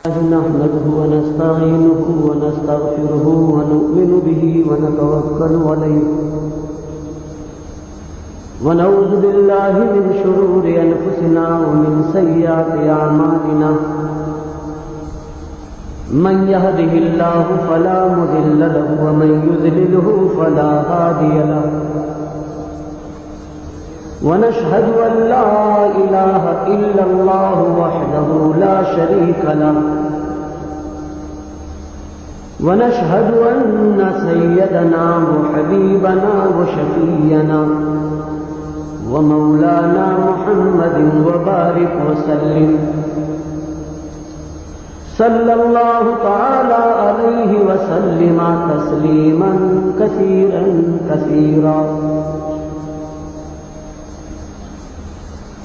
نحمده ونستعينه ونستغفره ونؤمن به ونتوكل عليه ونعوذ بالله من شرور أنفسنا ومن سيئات أعمالنا من يهده الله فلا مضل له ومن يضلله فلا هادي له ونشهد أن لا إله إلا الله وحده لا شريك له ونشهد أن سيدنا وحبيبنا وشفينا ومولانا محمد وبارك وسلم صلى الله تعالى عليه وسلم تسليما كثيرا كثيرا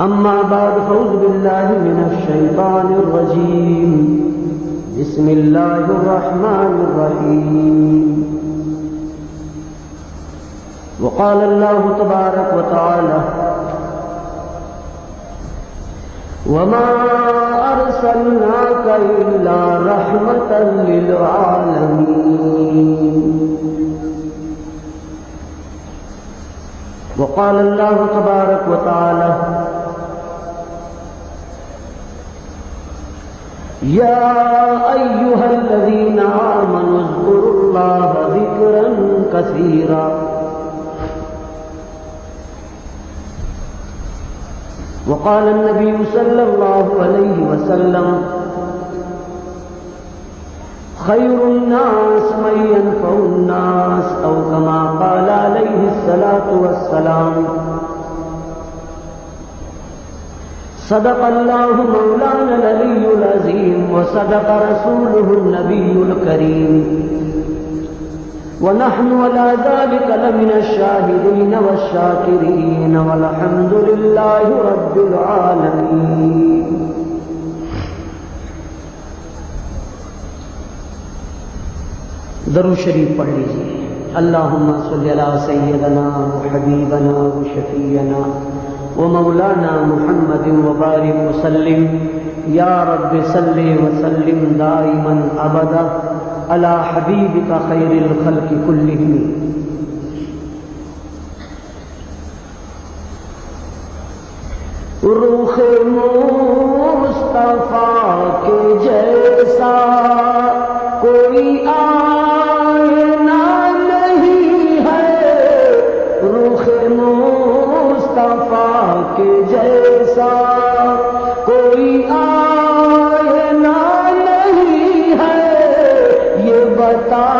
أما بعد فأعوذ بالله من الشيطان الرجيم بسم الله الرحمن الرحيم وقال الله تبارك وتعالى وما أرسلناك إلا رحمة للعالمين وقال الله تبارك وتعالى يا أيها الذين آمنوا اذكروا الله ذكرا كثيرا وقال النبي صلى الله عليه وسلم خير الناس من ينفع الناس أو كما قال عليه الصلاة والسلام صدق الله مولانا العلي العظيم وصدق رسوله النبي الكريم ونحن على ذلك لمن الشاهدين والشاكرين والحمد لله رب العالمين. درود شریف پڑھ لیجیے. اللہم صلی علی سیدنا وحبیبنا وشفیعنا ومولانا محمد وبارک وسلم یا رب صلی وسلم دائما ابدا علی حبیبک خیر الخلق کلہم. روح مصطفیٰ کے جیسا کوئی آئینہ نہیں ہے. روح مصطفیٰ کے جیسا کوئی آئینہ نہیں ہے. یہ بتا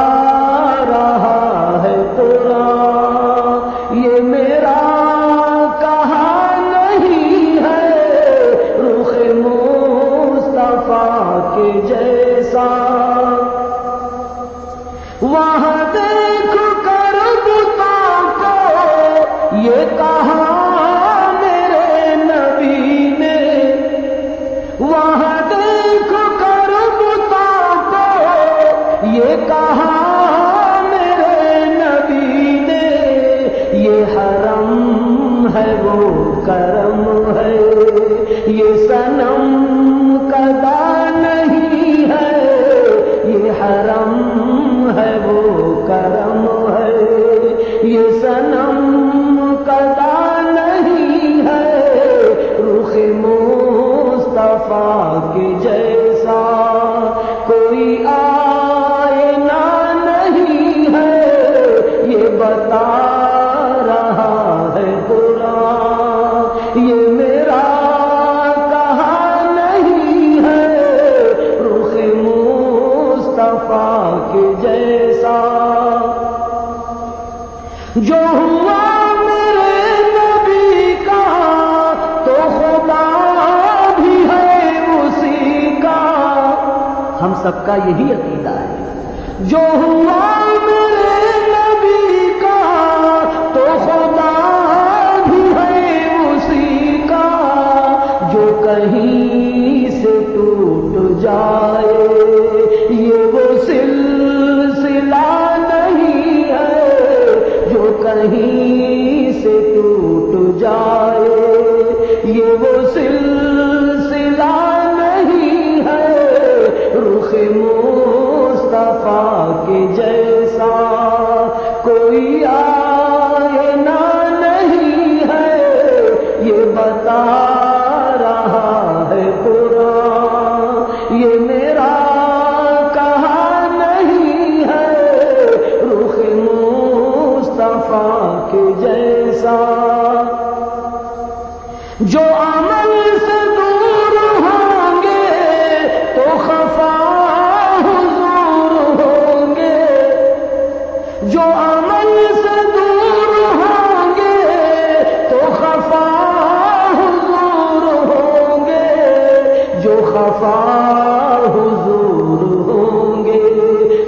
رہا ہے قرآن یہ میرا کہا نہیں ہے. روح مصطفیٰ کے جیسا وہاں دیکھ کر بتوں کو یہ کہا میرے نبی نے. وہاں دیکھ کر بتوں کو یہ کہا میرے نبی نے. یہ حرم ہے وہ کرم ہے یہ صنم قدا نہیں ہے. یہ حرم ہے وہ کرم ہے یہ صنم قدا نہیں ہے. رخ مصطفیٰ کے جیسا کوئی آئینہ نہیں ہے. یہ بتا رہا ہے قرآن یہ میرا کہا نہیں ہے. رخ مصطفیٰ کے جیسا جو ہوا میرے نبی کا تو خدا بھی ہے اسی کا. ہم سب کا یہی عقیدہ ہے. جو ہوا میرے نبی کا تو خدا بھی ہے اسی کا. جو کہیں سے ٹوٹ جائے یہ وہ سلسلہ نہیں ہے. جو کہیں سے ٹوٹ جائے یہ وہ سلسلہ نہیں ہے. جیسا، جو عمل سے دور ہوں گے تو خفا حضور ہوں گے، جو عمل سے دور ہوں گے تو خفا حضور ہوں گے، جو خفا حضور ہوں گے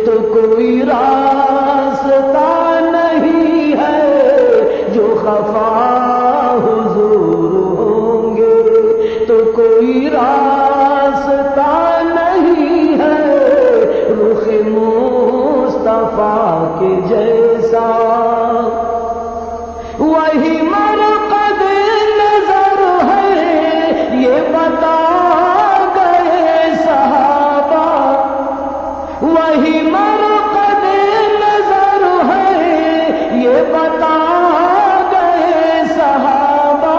تو کوئی راستہ نہیں ہے، جو خفا حضور ہوں گے تو کوئی راستہ نہیں ہے، رخ مصطفیٰ کے جیسا، وہی مرقد نظر ہے یہ بتا گئے صحابہ، وہی مرقد نظر ہے یہ بتا گئے صحابہ،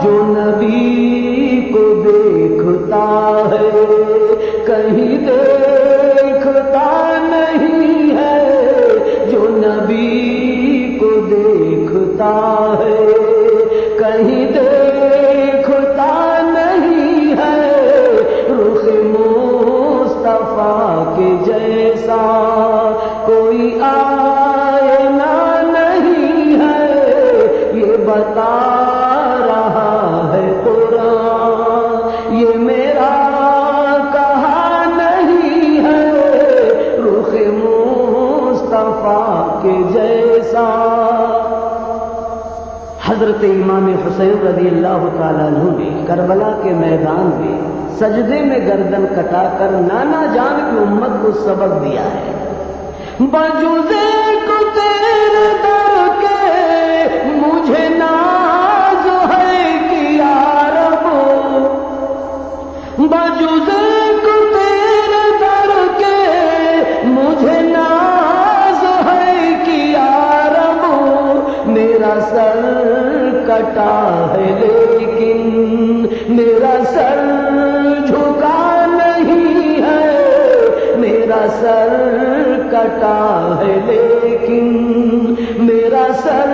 جو نبی کو دیکھتا ہے کہیں دیکھتا نہیں ہے، جو نبی کو دیکھتا ہے کہیں دیکھتا نہیں ہے، رخ مصطفیٰ کے جیسا کوئی آئینہ نہیں ہے، یہ بتا رہا ہے قرآن، یہ میرا کہا نہیں ہے، رخ مصطفیٰ کے جیسا۔ حضرت امام حسین رضی اللہ تعالیٰ عنہ نے کربلا کے میدان میں سجدے میں گردن کٹا کر نانا جان کی امت کو سبق دیا ہے، بجوزے کو تیرے در کے مجھے ناز ہے کہ یا رب، بجوزے کو تیرے در کے مجھے ناز ہے کہ یا رب، میرا سر کٹا ہے لیکن میرا سر جھکا نہیں ہے، میرا سر کٹا ہے لیکن میرا سر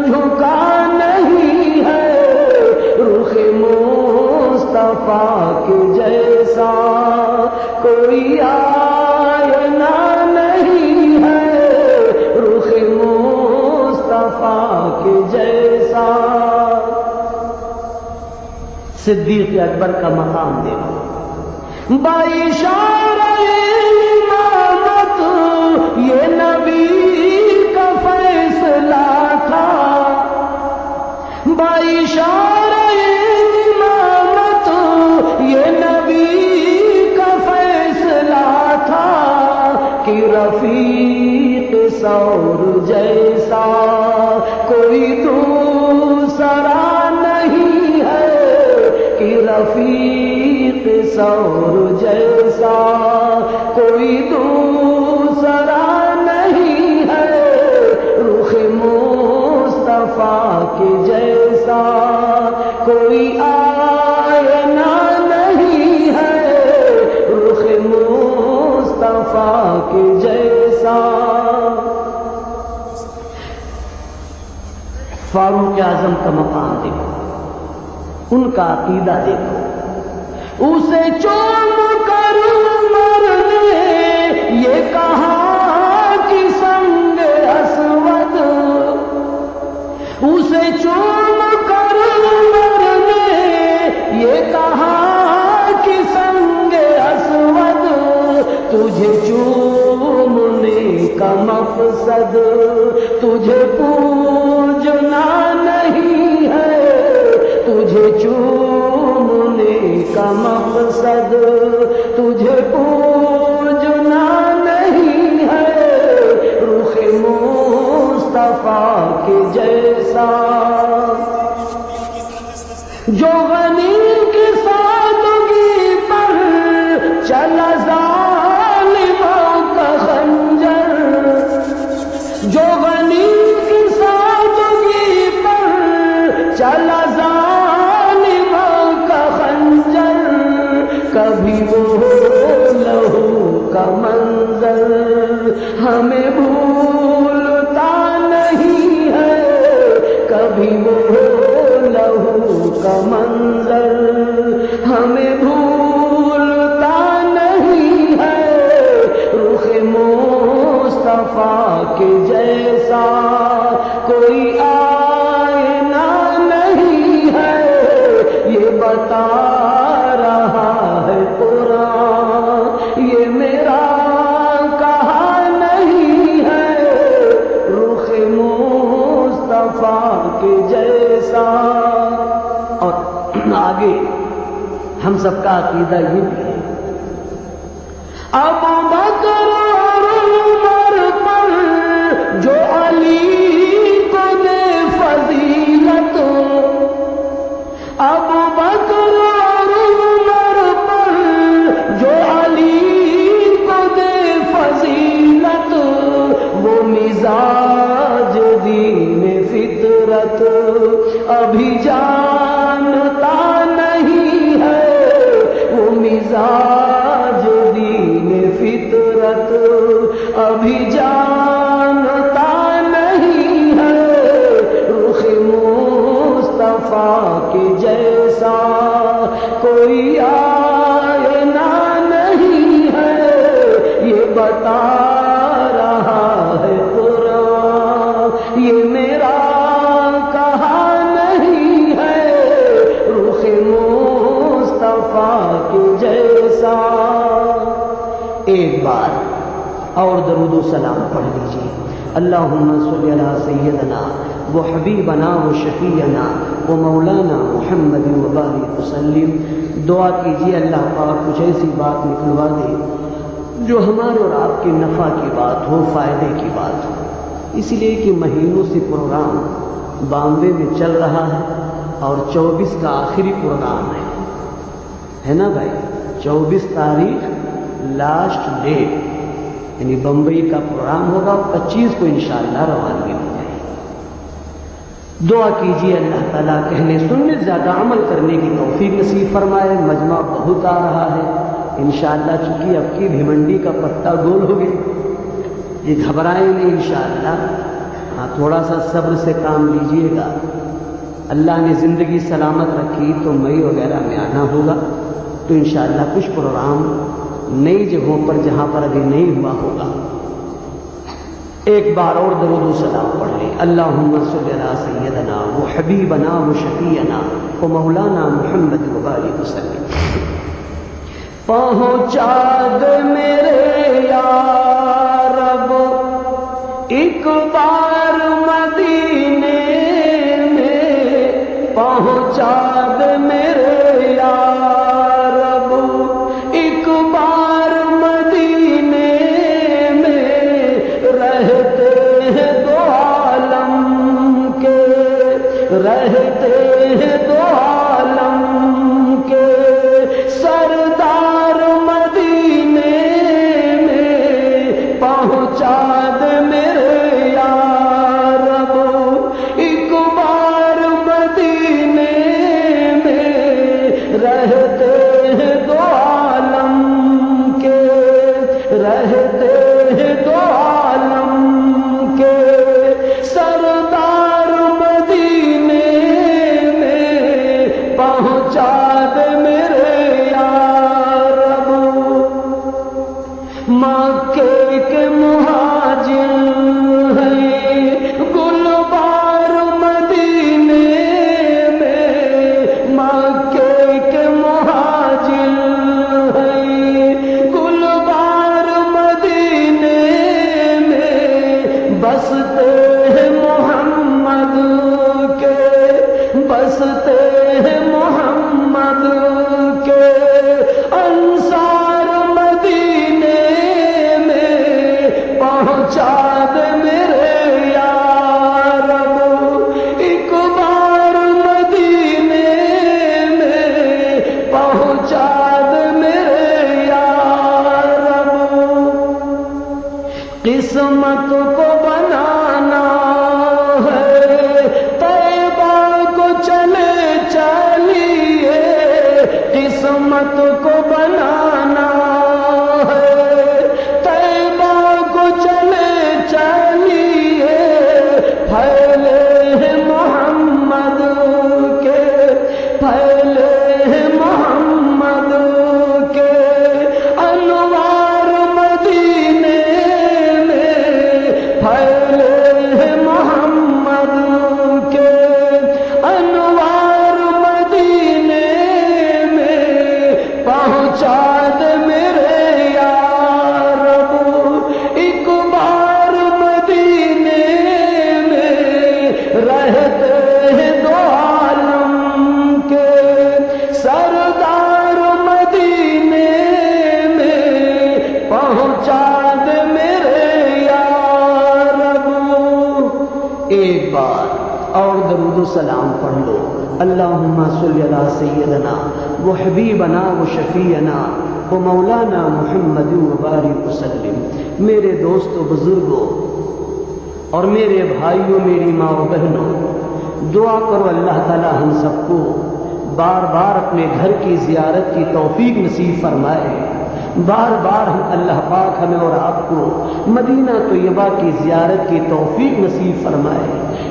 جھکا نہیں ہے، رخ مصطفیٰ کے جیسا کوئی آئینہ نہیں ہے، رخ مصطفیٰ کے جیسا۔ صدیق اکبر کا مقام دیکھو، باشارہ امامت یہ نبی کا فیصلہ تھا، باشارہ امامت یہ نبی کا فیصلہ تھا، کہ رفیق سور جیسا کوئی دوسرا نہیں ہے، کہ رفیق سور جیسا کوئی دوسرا نہیں ہے، رخ مصطفیٰ کے جیسا کوئی آئینہ نہیں ہے، رخ مصطفیٰ کے جیسا۔ فاروق اعظم کا مقام دیکھو، ان کا عقیدہ دیکھو، اسے چوم کر عمر نے یہ کہا کہ سنگ اسود، اسے چوم کر عمر نے یہ کہا کہ سنگ اسود، تجھے چومنے کا مقصد تجھے پوجنا نہیں ہے، تجھے چومنے کا مقصد تجھے پوجنا نہیں ہے، رخ مصطفیٰ کے جیسا، جو غنی کی سادگی پر چلا ظالموں کا خنجر، جو غنی کی سادگی پر چلا ظالموں کا خنجر، کبھی وہ لہو کا منظر ہمیں بھولتا نہیں ہے، کبھی وہ لہو کا منظر ہمیں بھولتا نہیں ہے، رخ مصطفیٰ کے جیسا کوئی آئینہ نہیں ہے، یہ بتا رہا ہے قرآن، یہ میرا کہا نہیں ہے، رخ مصطفیٰ کے جیسا۔ اور آگے ہم سب کا عقیدہ یہ بھی ہے، ابو بکر اور عمر پر جو علی کو دے فضیلت، ابو بکر اور عمر پر جو علی کو دے فضیلت، وہ مزاج دین فطرت ابھی جانتا نہیں ہے، وہ مزاج دین فطرت ابھی جانتا نہیں ہے، رخ مصطفیٰ کے جیسا کوئی آئینہ نہیں ہے، یہ بتا رہا ہے قرآن، یہ میرا کہا نہیں ہے، رخ مصطفیٰ کے جیسا۔ ایک بار اور درود و سلام پڑھ لیجیے، اللہم صلی علی سیدنا و حبیبنا و شفیعنا و مولانا محمد و بارک وسلم۔ دعا کیجیے اللہ پاک کچھ ایسی بات نکلوا دے جو ہمارے اور آپ کے نفع کی بات ہو، فائدے کی بات ہو، اس لیے کہ مہینوں سے پروگرام بامبے میں چل رہا ہے اور 24 کا آخری پروگرام ہے نا بھائی، 24 تاریخ لاسٹ ڈیٹ، یعنی بمبئی کا پروگرام ہوگا، 25 کو انشاءاللہ روانگی ہو جائے۔ دعا کیجیے اللہ تعالیٰ کہنے سننے زیادہ عمل کرنے کی توفیق نصیب فرمائے۔ مجمع بہت آ رہا ہے انشاءاللہ، چونکہ اب کی بھیمنڈی کا پتہ گول ہو گیا، یہ گھبرائیں نہیں انشاءاللہ، ہاں تھوڑا سا صبر سے کام لیجیے گا۔ اللہ نے زندگی سلامت رکھی تو مئی وغیرہ میں آنا ہوگا، تو انشاءاللہ کچھ پروگرام نئی جگہوں پر جہاں پر ابھی نہیں ہوا ہوگا۔ ایک بار اور درود و سلام پڑھ لیں، اللہم صلی علی سیدنا و حبیبنا و شفیعنا و مولانا محمد و بارک وسلم۔ پہنچا دے میرے یا رب ایک بار مدینے میں، پہنچا دے میرے یا رب ایک بار مدینے میں، رہتے ہیں دو عالم کے، رہتے ہیں دو عالم کے سردار مدینے میں، پہنچا دے میرے یا رب ایک بار مدینے میں، رہتے ہیں دو عالم کے، رہتے ہیں دو عالم کے سردار مدینے میں، اور درود و سلام پڑھ لو۔ اللہم صلی علی سیدنا و حبیبنا و شفیعنا و مولانا محمد وبارک وسلم۔ میرے دوستو، بزرگوں اور میرے بھائیوں، میری ماں و بہنوں، دعا کرو اللہ تعالی ہم سب کو بار بار اپنے گھر کی زیارت کی توفیق نصیب فرمائے۔ بار بار ہم اللہ پاک ہمیں اور آپ کو مدینہ طیبہ کی زیارت کی توفیق نصیب فرمائے۔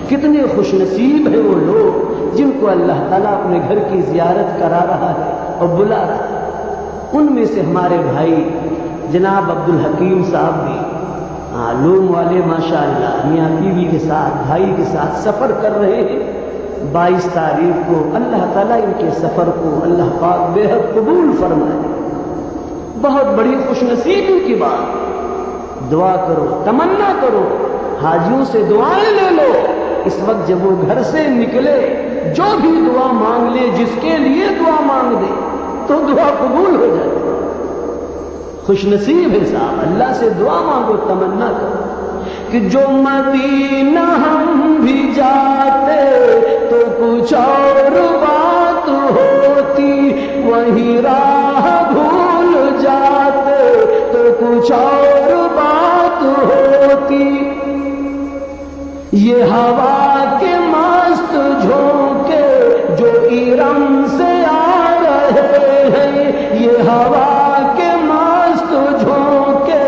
کتنے خوش نصیب ہیں وہ لوگ جن کو اللہ تعالیٰ اپنے گھر کی زیارت کرا رہا ہے اور بلا رہا ہے۔ ان میں سے ہمارے بھائی جناب عبدالحکیم صاحب بھی لوم والے ماشاءاللہ میاں بیوی کے ساتھ، بھائی کے ساتھ سفر کر رہے ہیں۔ 22 تاریخ کو اللہ تعالیٰ ان کے سفر کو اللہ پاک بے حد قبول فرمائے۔ بہت بڑی خوش نصیبی کی بات۔ دعا کرو، تمنا کرو، حاجیوں سے دعائیں لے لو۔ اس وقت جب وہ گھر سے نکلے، جو بھی دعا مانگ لے، جس کے لیے دعا مانگ دے تو دعا قبول ہو جائے۔ خوش نصیب ہے صاحب، اللہ سے دعا مانگو، تمنا کرو کہ جو مدینہ ہم بھی جاتے تو کچھ اور بات ہوتی، وہی راہ بھول جاتے تو کچھ اور بات ہوتی۔ یہ ہوا کے مست جھونکے جو ارم سے آ رہے ہیں، یہ ہوا کے مست جھونکے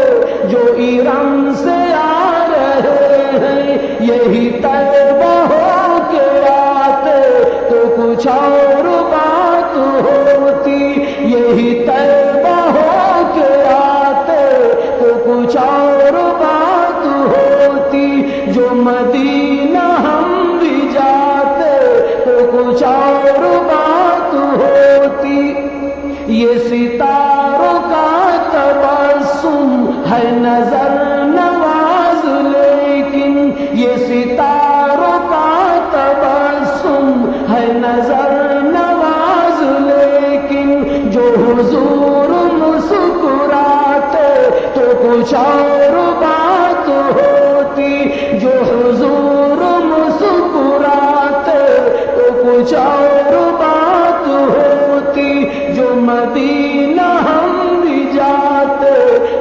جو ارم سے آ رہے ہیں، یہی طیبہ ہو کے آتے تو کچھ اور بات ہوتی۔ یہی طیبہ ہو کے آتے تو کچھ اور بات ہوتی۔ جو مدینہ ہم بھی جاتے تو کچھ اور بات ہوتی۔ یہ ستاروں کا تبسم ہے نظر نواز، لیکن یہ ستاروں کا تبسم ہے نظر نواز، لیکن جو حضور مسکراتے تو کچھ اور بات ہوتی۔ جو حضور مسکراتے تو کچھ اور بات ہوتی۔ جو مدینہ ہم بھی جاتے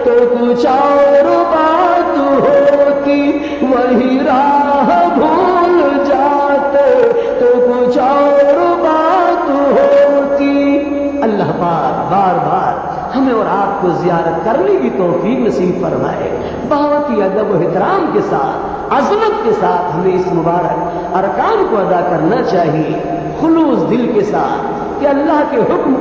تو کچھ اور بات ہوتی۔ وہی راہ بھول جاتے تو کچھ اور بات ہوتی۔ اللہ پاک بار بار ہمیں اور آپ کو زیارت کرنے کی توفیق نصیب فرمائے۔ بہت ہی ادب و احترام کے ساتھ، عظمت کے ساتھ ہمیں اس مبارک ارکان کو ادا کرنا چاہیے، خلوص دل کے ساتھ، کہ اللہ کے حکم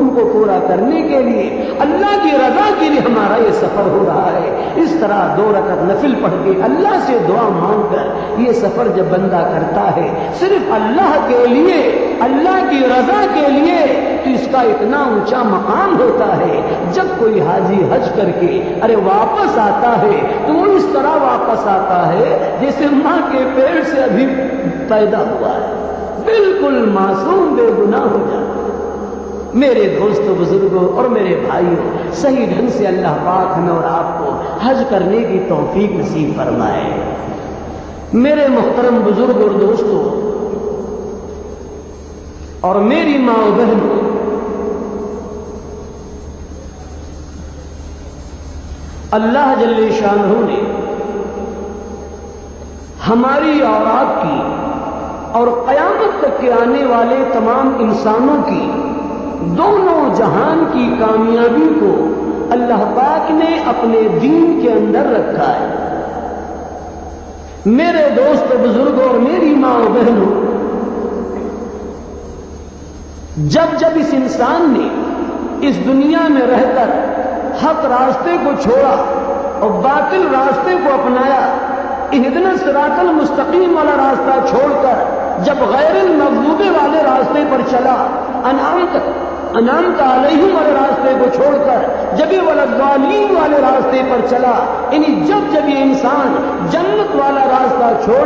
کو پورا کرنے کے لیے، اللہ کی رضا کے لیے ہمارا یہ سفر ہو رہا ہے۔ اس طرح 2 رکعت نفل پڑھ کے اللہ سے دعا مانگ کر یہ سفر جب بندہ کرتا ہے صرف اللہ کے لیے، اللہ کی رضا کے لیے، تو اس کا اتنا اونچا مقام ہوتا ہے۔ جب کوئی حاجی حج کر کے واپس آتا ہے تو وہ اس طرح واپس آتا ہے جیسے ماں کے پیٹ سے ابھی پیدا ہوا ہے، بالکل معصوم بے گناہ ہو جاتا ہے۔ میرے دوستوں، بزرگوں اور میرے بھائیوں، صحیح ڈھنگ سے اللہ پاک ہمیں اور آپ کو حج کرنے کی توفیق نصیب فرمائے۔ میرے محترم بزرگ اور دوستوں اور میری ماں و بہنوں، اللہ جل شانہ نے ہماری اور آپ کی اور قیامت تک کے آنے والے تمام انسانوں کی، دونوں جہان کی کامیابی کو اللہ پاک نے اپنے دین کے اندر رکھا ہے۔ میرے دوست بزرگوں اور میری ماں و بہنوں، جب جب اس انسان نے اس دنیا میں رہ کر حق راستے کو چھوڑا اور باطل راستے کو اپنایا، اہدنا الصراط المستقیم والا راستہ چھوڑ کر جب غیر المغضوب والے راستے پر چلا، انعمت علیہم والے راستے کو چھوڑ کر جب یہ والضالین والے راستے پر چلا، یعنی جب یہ انسان جنت والا راستہ چھوڑ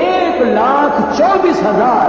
1,24,000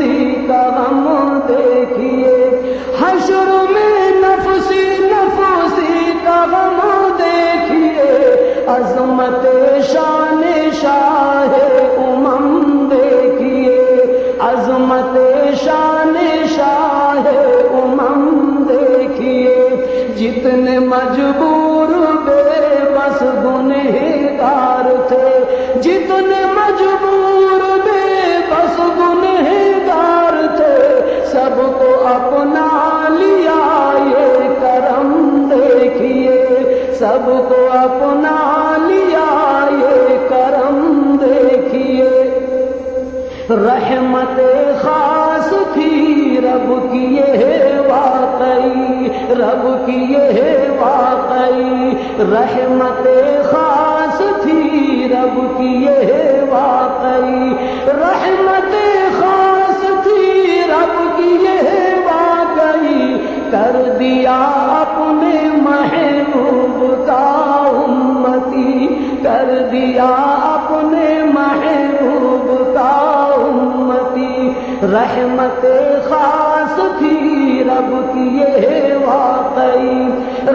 نفسی کا غم دیکھیے، حشر میں نفسی نفسی کا غم دیکھیے، عظمت شان شاہ امم دیکھیے، عظمت شان شاہ امم دیکھیے، جتنے مجبور بے بس گنہگار تھے، جتنے مجبور بے بس گنہگار تھے، سب کو اپنا لیا یہ کرم دیکھیے، سب کو اپنا لیا یہ کرم دیکھیے۔ رحمت خاص تھی رب کی یہ واقعی، رب کی یہ واقعی، رحمت خاص تھی رب کی یہ واقعی، رحمت خاص تھی رب کی یہ واقعی، کر دیا اپنے محبوب کا امتی، کر دیا اپنے محبوب کا امتی، رحمت خاص تھی رب کی یہ واقعی،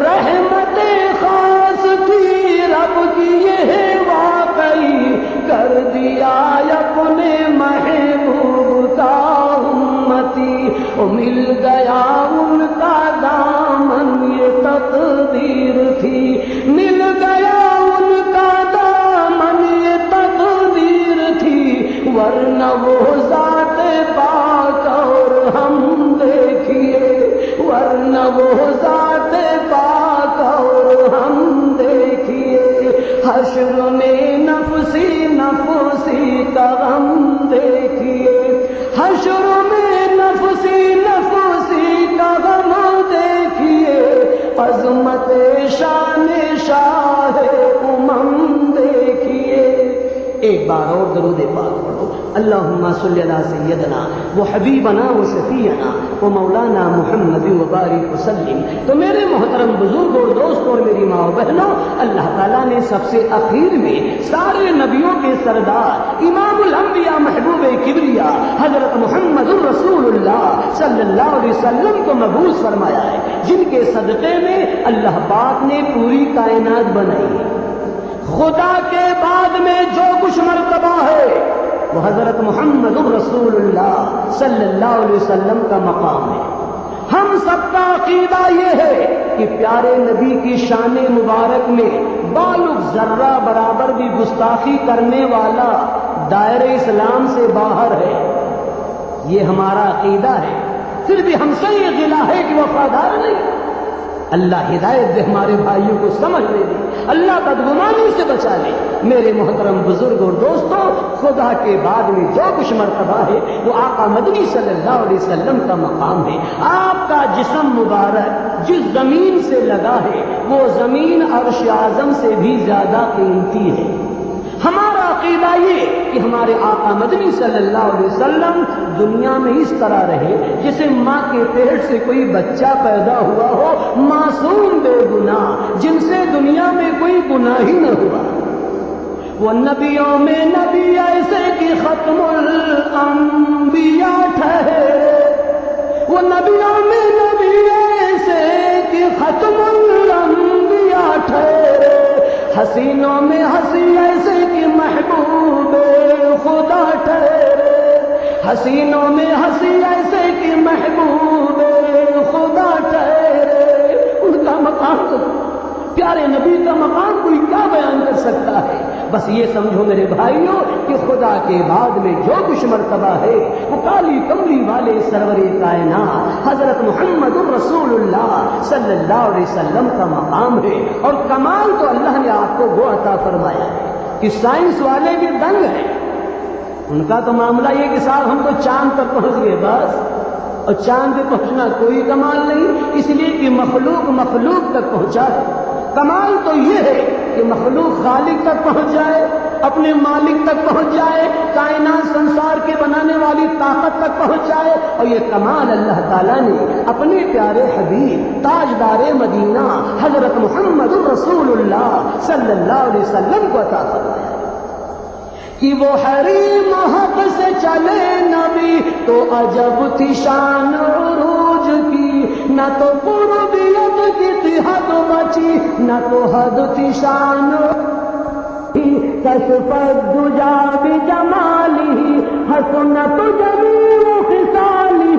رحمت خاص تھی رب کی یہ واقعی، کر دیا اپنے محبوب کا امتی، مل گیا ان کا دامن یہ تقدیر تھی، مل گیا ان کا دامن یہ تقدیر تھی، ورنہ وہ ذات پاک اور ہم دیکھیے، ورنہ وہ ذات پاک اور ہم دیکھیے، حشر میں نفسی نفسی کا غم دیکھیے، حشر میں نفسی نفسی کا غم دیکھیے، عظمت شان شاہ امم دیکھیے۔ ایک بار اور درود پاک پڑھو، اللہم صلی علی سیدنا و حبیبنا و شفیعنا و مولانا محمد و بارک وسلم۔ تو میرے محترم بزرگ اور دوست اور میری ماں و بہنوں، اللہ تعالیٰ نے سب سے اخیر میں سارے نبیوں کے سردار امام الانبیاء محبوب کبریا حضرت محمد الرسول اللہ صلی اللہ علیہ وسلم کو مبعوث فرمایا ہے، جن کے صدقے میں اللہ پاک نے پوری کائنات بنائی ہے۔ خدا کے بعد میں جو کچھ مرتبہ ہے وہ حضرت محمد الرسول اللہ صلی اللہ علیہ وسلم کا مقام ہے۔ ہم سب کا عقیدہ یہ ہے کہ پیارے نبی کی شان مبارک میں بالغ ذرہ برابر بھی گستاخی کرنے والا دائرہ اسلام سے باہر ہے، یہ ہمارا عقیدہ ہے۔ پھر بھی ہم سے یہ گلہ ہے کہ وفادار نہیں۔ اللہ ہدایت دے ہمارے بھائیوں کو سمجھنے دے، اللہ بدگمانی سے بچا لے۔ میرے محترم بزرگ اور دوستوں، خدا کے بعد میں جو کچھ مرتبہ ہے وہ آقا مدنی صلی اللہ علیہ وسلم کا مقام ہے۔ آپ کا جسم مبارک جس زمین سے لگا ہے وہ زمین عرش اعظم سے بھی زیادہ قیمتی ہے۔ ہمارا عقیدہ یہ کہ ہمارے آقا مدنی صلی اللہ علیہ وسلم دنیا میں اس طرح رہے جیسے ماں کے پیٹ سے کوئی بچہ پیدا ہوا ہو، معصوم بے گناہ، جن سے دنیا میں کوئی گناہ ہی نہ ہوا۔ وہ نبیوں میں نبی ایسے کہ ختم الانبیاء ٹھہرے، وہ نبیوں میں نبی ایسے کہ ختم الانبیاء ٹھہرے، حسینوں میں ہنسی ایسے کہ محبوب خدا ٹھہرے، حسینوں میں ہنسی ایسے کہ محبوب خدا ٹھہرے۔ ان کا مقام پیارے نبی کا مقام کوئی کیا بیان کر سکتا ہے؟ بس یہ سمجھو میرے بھائیوں کہ خدا کے بعد میں جو کچھ مرتبہ ہے وہ کالی کملی والے سرور کائنات حضرت محمد الرسول اللہ صلی اللہ علیہ وسلم کا مقام ہے۔ اور کمال تو اللہ نے آپ کو وہ عطا فرمایا ہے کہ سائنس والے بھی دنگ ہیں۔ ان کا تو معاملہ یہ کہ صاحب ہم تو چاند تک پہنچ گئے بس، اور چاند پہ پہنچنا کوئی کمال نہیں، اس لیے کہ مخلوق تک پہنچا ہے۔ کمال تو یہ ہے کہ مخلوق خالق تک پہنچ جائے، اپنے مالک تک پہنچ جائے، کائنات سنسار کے بنانے والی طاقت تک پہنچ جائے، اور یہ کمال اللہ تعالیٰ نے اپنے پیارے حبیب تاجدار مدینہ حضرت محمد الرسول اللہ صلی اللہ علیہ وسلم کو عطا فرمایا کہ وہ حریم حق سے چلے نبی تو عجب تھی شان عروج کی، نہ تو قربیت کی تھی حد بچی، نہ تو حد تھی شان کشف الدجا بجمالہ حسنت جمیع خصالہ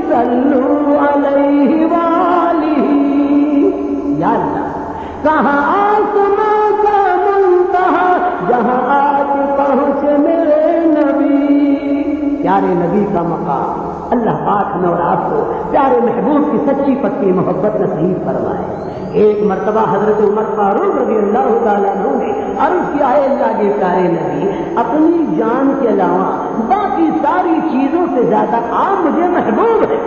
صلوا علیہ وآلہ۔ یا اللہ، کہاں آسماں کا منتہا جہاں آج پہنچ میرے نبی، پیارے نبی کا مقام۔ اللہ پاک ہمیں اور آپ کو پیارے محبوب کی سچی پکی محبت نصیب فرمائے۔ ایک مرتبہ حضرت عمر فاروق رضی اللہ تعالیٰ عنہ نے عرض کیا ہے، اللہ کے پیارے نبی، اپنی جان کے علاوہ باقی ساری چیزوں سے زیادہ آپ مجھے محبوب ہے۔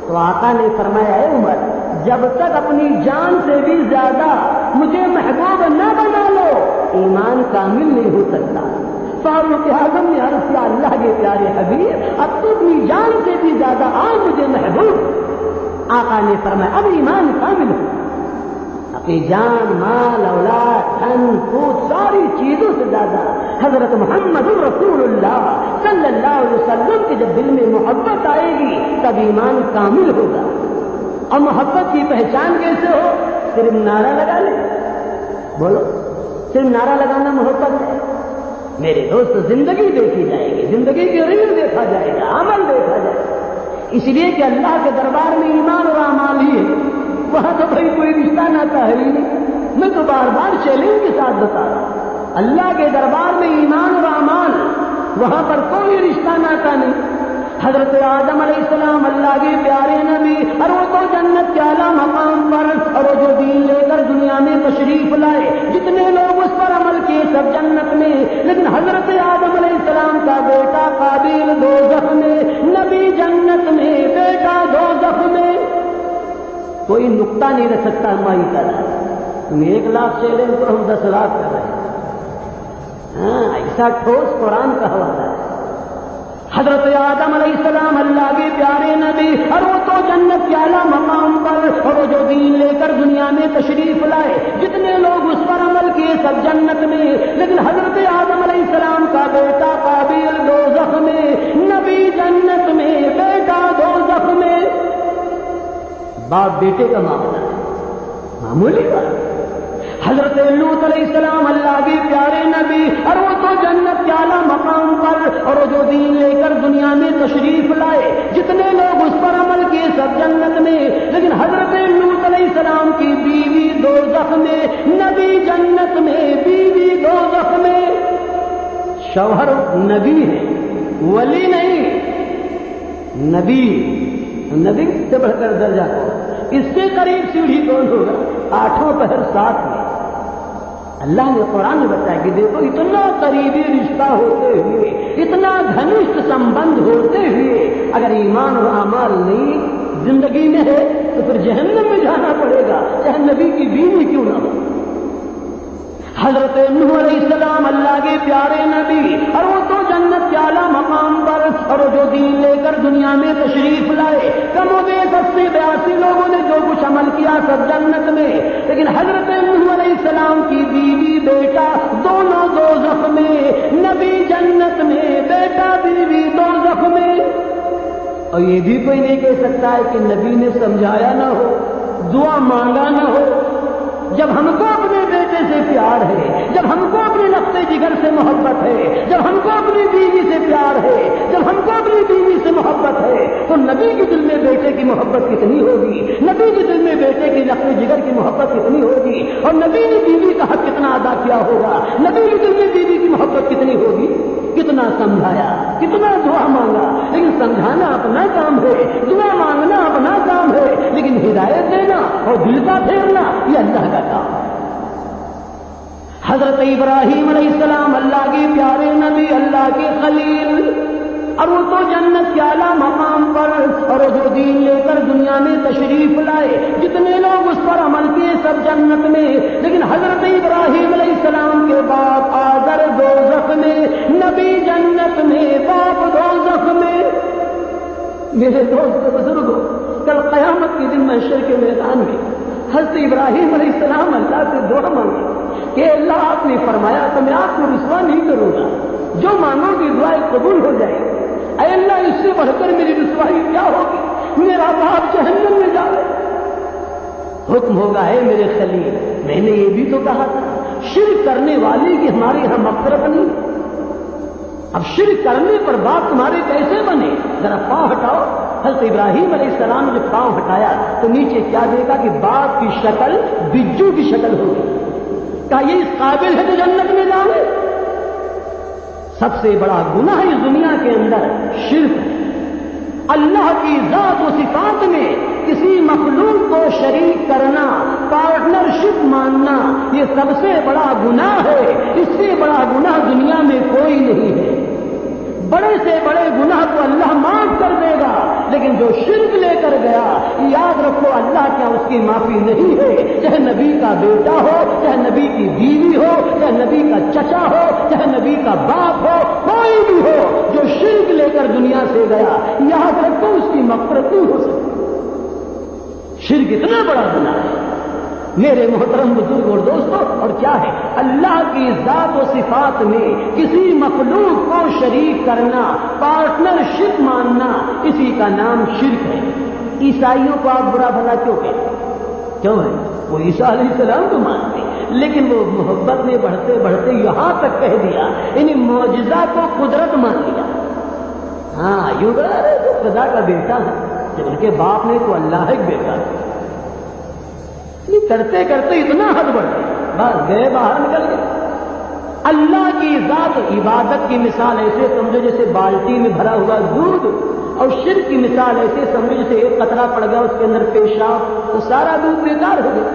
تو آقا نے فرمایا، اے عمر، جب تک اپنی جان سے بھی زیادہ مجھے محبوب نہ بنا لو، ایمان کامل نہیں ہو سکتا۔ فاروق اعظم نے عرض کیا، اللہ کے پیارے حبیب، اب تو اپنی جان سے بھی زیادہ آپ مجھے محبوب۔ آقا نے فرمایا، اب ایمان کامل ہو، اپنی جان، مال، اولاد، دھن، پھوٹ، ساری چیزوں سے زیادہ حضرت محمد رسول اللہ صلی اللہ علیہ وسلم کے جب دل میں محبت آئے گی تب ایمان کامل ہوگا۔ اور محبت کی پہچان کیسے ہو؟ صرف نعرہ لگا لیں، بولو، صرف نعرہ لگانا محبت ہے؟ میرے دوست، زندگی دیکھی جائے گی، زندگی کی ریل دیکھا جائے گا، عمل دیکھا جائے گا۔ اس لیے کہ اللہ کے دربار میں ایمان اور اعمال ہی ہے، وہاں تو بھائی کوئی رشتہ ناتا ہے ہی نہیں۔ میں تو بار بار چیلنج کے ساتھ بتا رہا ہوں، اللہ کے دربار میں ایمان اور اعمال، وہاں پر کوئی رشتہ ناتا نہیں۔ حضرت آدم علیہ السلام اللہ کے پیارے نبی، اور وہ تو جنت کے اعلیٰ مقام پر، اور وہ جو دین لے کر دنیا میں تشریف لائے، جتنے لوگ اس پر عمل کیے سب جنت میں، لیکن حضرت آدم علیہ السلام کا بیٹا قابیل دوزخ میں، نبی جنت میں، بیٹا دوزخ میں۔ کوئی نقطہ نہیں رکھ سکتا ہماری طرح۔ تم 1 لاکھ چیلنج کو ہم 10 لاکھ کر رہے ہیں۔ ہاں، ایسا ٹھوس قرآن کا حوالہ ہے۔ حضرت آدم علیہ السلام اللہ کے پیارے نبی، اور وہ تو جنت کے اعلیٰ مقام پر، اور وہ جو دین لے کر دنیا میں تشریف لائے، جتنے لوگ اس پر عمل کیے سب جنت میں، لیکن حضرت آدم علیہ السلام کا بیٹا قابیل دوزخ میں، نبی جنت میں، بیٹا دوزخ میں۔ باپ بیٹے کا معاملہ ہے، معمولی بات۔ حضرت لوط علیہ السلام اللہ کے پیارے نبی، اور وہ تو جنت کے اعلیٰ مقام پر، اور وہ جو دین لے کر دنیا میں تشریف لائے، جتنے لوگ اس پر عمل کیے سب جنت میں، لیکن حضرت لوط علیہ السلام کی بیوی دوزخ میں، نبی جنت میں، بیوی دوزخ میں۔ شوہر نبی ہے، ولی نہیں، نبی سے بڑھ کر درجہ کو، اس سے قریب سیڑھی کون ہوگا؟ 8 پہر 7 میں اللہ نے قرآن میں بتایا کہ دیکھو، اتنا قریبی رشتہ ہوتے ہوئے، اتنا گھنشت سمبند ہوتے ہوئے، اگر ایمان اور اعمال نہیں زندگی میں ہے تو پھر جہنم میں جانا پڑے گا، چاہے نبی کی بیوی کیوں نہ ہو۔ حضرت نوح علیہ السلام اللہ کے پیارے نبی، اور وہ تو جنت کے اعلیٰ مقام پر، اور وہ جو دین لے کر دنیا میں تشریف لائے، کم و بیش 80-82 لوگوں نے جو کچھ عمل کیا سب جنت میں، لیکن حضرت نوح علیہ السلام کی بیوی بیٹا دونوں دوزخ میں، نبی جنت میں، بیٹا بیوی دوزخ میں۔ اور یہ بھی کوئی نہیں کہہ سکتا ہے کہ نبی نے سمجھایا نہ ہو، دعا مانگا نہ ہو۔ جب ہم کو اپنے بیٹے سے پیار ہے، جب ہم کو اپنے لقطے جگر سے محبت ہے، جب ہم کو اپنی بیوی سے پیار ہے، جب ہم کو اپنی بیوی سے محبت ہے، تو نبی کے دل میں بیٹے کی محبت کتنی ہوگی، نبی کے دل میں بیٹے کی لقطے جگر کی محبت کتنی ہوگی، اور نبی نے بیوی کا حق کتنا ادا کیا ہوگا، نبی کے دل میں بیوی کی محبت کتنی ہوگی۔ کتنا سمجھایا، کتنا دعا مانگا، لیکن سمجھانا اپنا کام ہے، دعا مانگنا اپنا کام ہے، لیکن ہدایت دینا اور دل کا پھیرنا یہ اللہ کا کام ہے۔ حضرت ابراہیم علیہ السلام اللہ کے پیارے نبی، اللہ کے خلیل، اور وہ تو جنت کے اعلیٰ مقام پر، اور وہ جو دین لے کر دنیا میں تشریف لائے، جتنے لوگ اس پر عمل کیے سب جنت میں، لیکن حضرت ابراہیم علیہ السلام کے باپ آزر دوزخ میں، نبی جنت میں، باپ دوزخ میں۔ میرے دوست بزرگوں، کل قیامت کے دن محشر کے میدان میں حضرت ابراہیم علیہ السلام اللہ سے دعا مانگے کہ اللہ آپ نے فرمایا تو میں آپ کو رسوا نہیں کروں گا، جو مانگو گی دعائیں قبول ہو جائے۔ اے اللہ اس سے بڑھ کر میری رسوائی کیا ہوگی؟ میرا باپ جہنم میں جاوے۔ حکم ہوگا ہے میرے خلیل، میں نے یہ بھی تو کہا تھا شرک کرنے والے کی ہمارے یہاں مغفرت نہیں۔ اب شرک کرنے پر باپ تمہارے کیسے بنے؟ ذرا پاؤں ہٹاؤ۔ حضرت ابراہیم علیہ السلام نے جب پاؤں ہٹایا تو نیچے کیا دیکھا کہ باپ کی شکل بجو کی شکل ہوگی۔ کہا یہ اس قابل ہے تو جنت میں جاوے؟ سب سے بڑا گناہ اس دنیا کے اندر شرک ہے۔ اللہ کی ذات و صفات میں کسی مخلوق کو شریک کرنا، پارٹنرشپ ماننا، یہ سب سے بڑا گناہ ہے۔ اس سے بڑا گناہ دنیا میں کوئی نہیں ہے۔ بڑے سے بڑے گناہ کو اللہ معاف کر دے گا، لیکن جو شرک لے کر گیا، یاد رکھو اللہ کیا اس کی معافی نہیں ہے؟ چاہے نبی کا بیٹا ہو، چاہے نبی کی بیوی ہو، چاہے نبی کا چچا ہو، چاہے نبی کا باپ ہو، کوئی بھی ہو جو شرک لے کر دنیا سے گیا، یاد رکھو اس کی مغفرت نہیں ہو سکتی۔ شرک اتنا بڑا گناہ ہے میرے محترم بزرگ اور دوستوں۔ اور کیا ہے؟ اللہ کی ذات و صفات میں کسی مخلوق کو شریک کرنا، پارٹنرشپ ماننا، اسی کا نام شرک ہے۔ عیسائیوں کو آپ برا بھلا کیوں کہتے ہیں؟ کیوں ہے؟ وہ عیسیٰ علیہ السلام کو مانتے، لیکن وہ محبت میں بڑھتے بڑھتے یہاں تک کہہ دیا، یعنی معجزہ کو قدرت مان لیا۔ ہاں یوں بڑا رہے تو خدا کا بیٹا ہے، جب ان کے باپ نے تو اللہ ایک بیٹا ہے۔ کرتے کرتے اتنا حد بڑھ گئے، بس گئے باہر نکل گئے۔ اللہ کی ذات عبادت کی مثال ایسے سمجھو جیسے بالٹی میں بھرا ہوا دودھ، اور شرک کی مثال ایسے سمجھو جیسے ایک قطرہ پڑ گیا اس کے اندر پیشاب تو سارا دودھ بیکار ہو گیا۔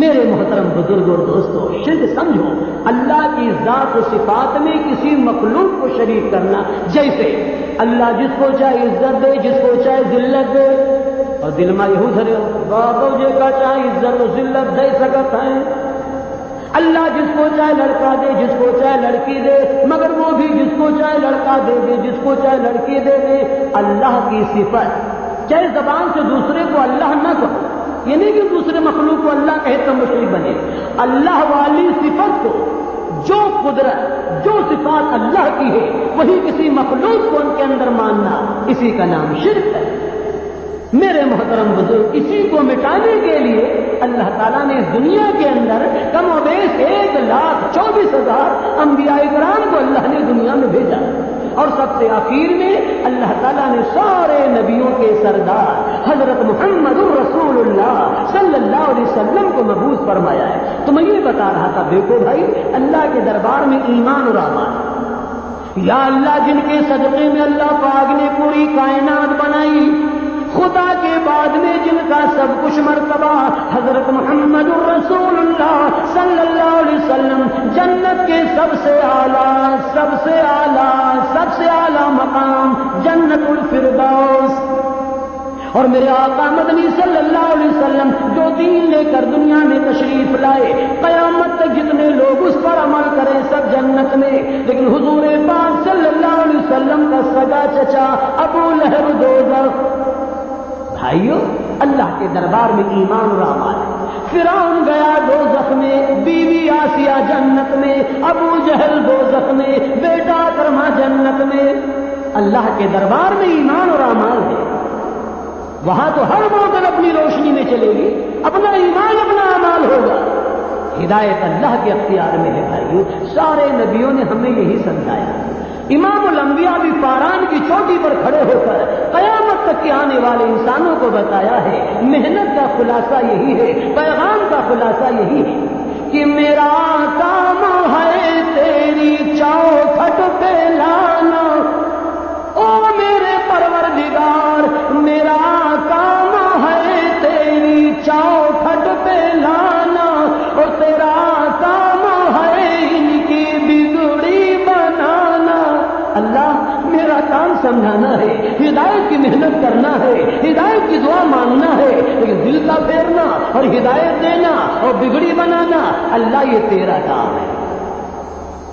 میرے محترم بزرگ اور دوستوں، شرک سمجھو اللہ کی ذات و صفات میں کسی مخلوق کو شریک کرنا، جیسے اللہ جس کو چاہے عزت دے، جس کو چاہے ذلت دے، اور دل میں یہ دھرے بابو جی کا چاہے عزت و ذلت دے سکتا ہے۔ اللہ جس کو چاہے لڑکا دے، جس کو چاہے لڑکی دے، مگر وہ بھی جس کو چاہے لڑکا دے دے، جس کو چاہے لڑکی دے دے۔ اللہ کی صفت، چاہے زبان سے دوسرے کو اللہ نہ کہو، یہ نہیں کہ دوسرے مخلوق کو اللہ کہے تو مشرک بنے۔ اللہ والی صفت کو، جو قدرت، جو صفات اللہ کی ہے، وہی کسی مخلوق کو ان کے اندر ماننا، اسی کا نام شرک ہے۔ میرے محترم بزرگ، اسی کو مٹانے کے لیے اللہ تعالیٰ نے اس دنیا کے اندر کم و بیش 1,24,000 انبیاء کرام کو اللہ نے دنیا میں بھیجا، اور سب سے آخر میں اللہ تعالیٰ نے سارے نبیوں کے سردار حضرت محمد رسول اللہ صلی اللہ علیہ وسلم کو مبعوث فرمایا ہے۔ تو میں یہ بتا رہا تھا، دیکھو بھائی، اللہ کے دربار میں ایمان اور اعمال، یا اللہ جن کے صدقے میں اللہ پاک نے پوری کائنات بنائی، خدا کے بعد میں جن کا سب کچھ مرتبہ حضرت محمد رسول اللہ صلی اللہ علیہ وسلم، جنت کے سب سے اعلیٰ، سب سے اعلیٰ، سب سے اعلیٰ مقام جنت الفردوس، اور میرے آقا مدنی صلی اللہ علیہ وسلم جو دین لے کر دنیا میں تشریف لائے، قیامت تک جتنے لوگ اس پر عمل کریں سب جنت میں، لیکن حضور پاک صلی اللہ علیہ وسلم کا سگا چچا ابو لہب دوزخ۔ بھائیو، اللہ کے دربار میں ایمان اور اعمال، فرعون گیا دوزخ میں، بیوی آسیہ جنت میں، ابو جہل دوزخ میں، بیٹا کرما جنت میں۔ اللہ کے دربار میں ایمان اور اعمال ہے، وہاں تو ہر موقع اپنی روشنی میں چلے گی، اپنا ایمان اپنا اعمال ہوگا۔ ہدایت اللہ کے اختیار میں ہے بھائیو، سارے نبیوں نے ہمیں یہی سمجھایا۔ امام الانبیاء بھی پاران کی چوٹی پر کھڑے ہو کر قیامت تک کے آنے والے انسانوں کو بتایا ہے، محنت کا خلاصہ یہی ہے، پیغام کا خلاصہ یہی ہے کہ میرا کام ہے تیری چوکھٹ پہ لانا، او میرے پروردگار، میرا کام ہے تیری چوکھٹ پہ لانا، اور تیرا کام ہے ان کی بگڑی بنانا۔ اللہ، میرا کام سمجھانا ہے، ہدایت کی محنت کرنا ہے، ہدایت کی دعا مانگنا ہے، لیکن دل کا پھیرنا اور ہدایت دینا اور بگڑی بنانا، اللہ یہ تیرا کام ہے۔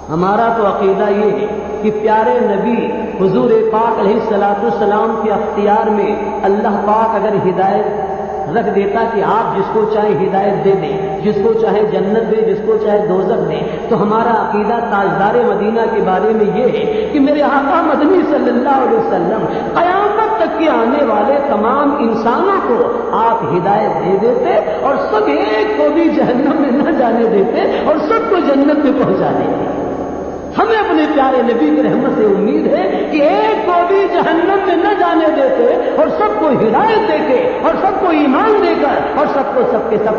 ہمارا تو عقیدہ یہ ہے کہ پیارے نبی حضور پاک علیہ الصلوۃ والسلام کے اختیار میں اللہ پاک اگر ہدایت رکھ دیتا کہ آپ جس کو چاہے ہدایت دے دیں، جس کو چاہے جنت دے، جس کو چاہے دوزخ دے۔ تو ہمارا عقیدہ تاجدار مدینہ کے بارے میں یہ ہے کہ میرے آقا مدنی صلی اللہ علیہ وسلم قیامت تک کے آنے والے تمام انسانوں کو آپ ہدایت دے دیتے اور سب ایک کو بھی جہنم میں نہ جانے دیتے اور سب کو جنت میں پہنچا دیتے۔ ہمیں اپنے پیارے نبی کی رحمت سے امید ہے کہ ایک کو بھی جہنم میں نہ جانے دیتے اور سب کو ہدایت دے کے اور سب کو ایمان دے کر اور سب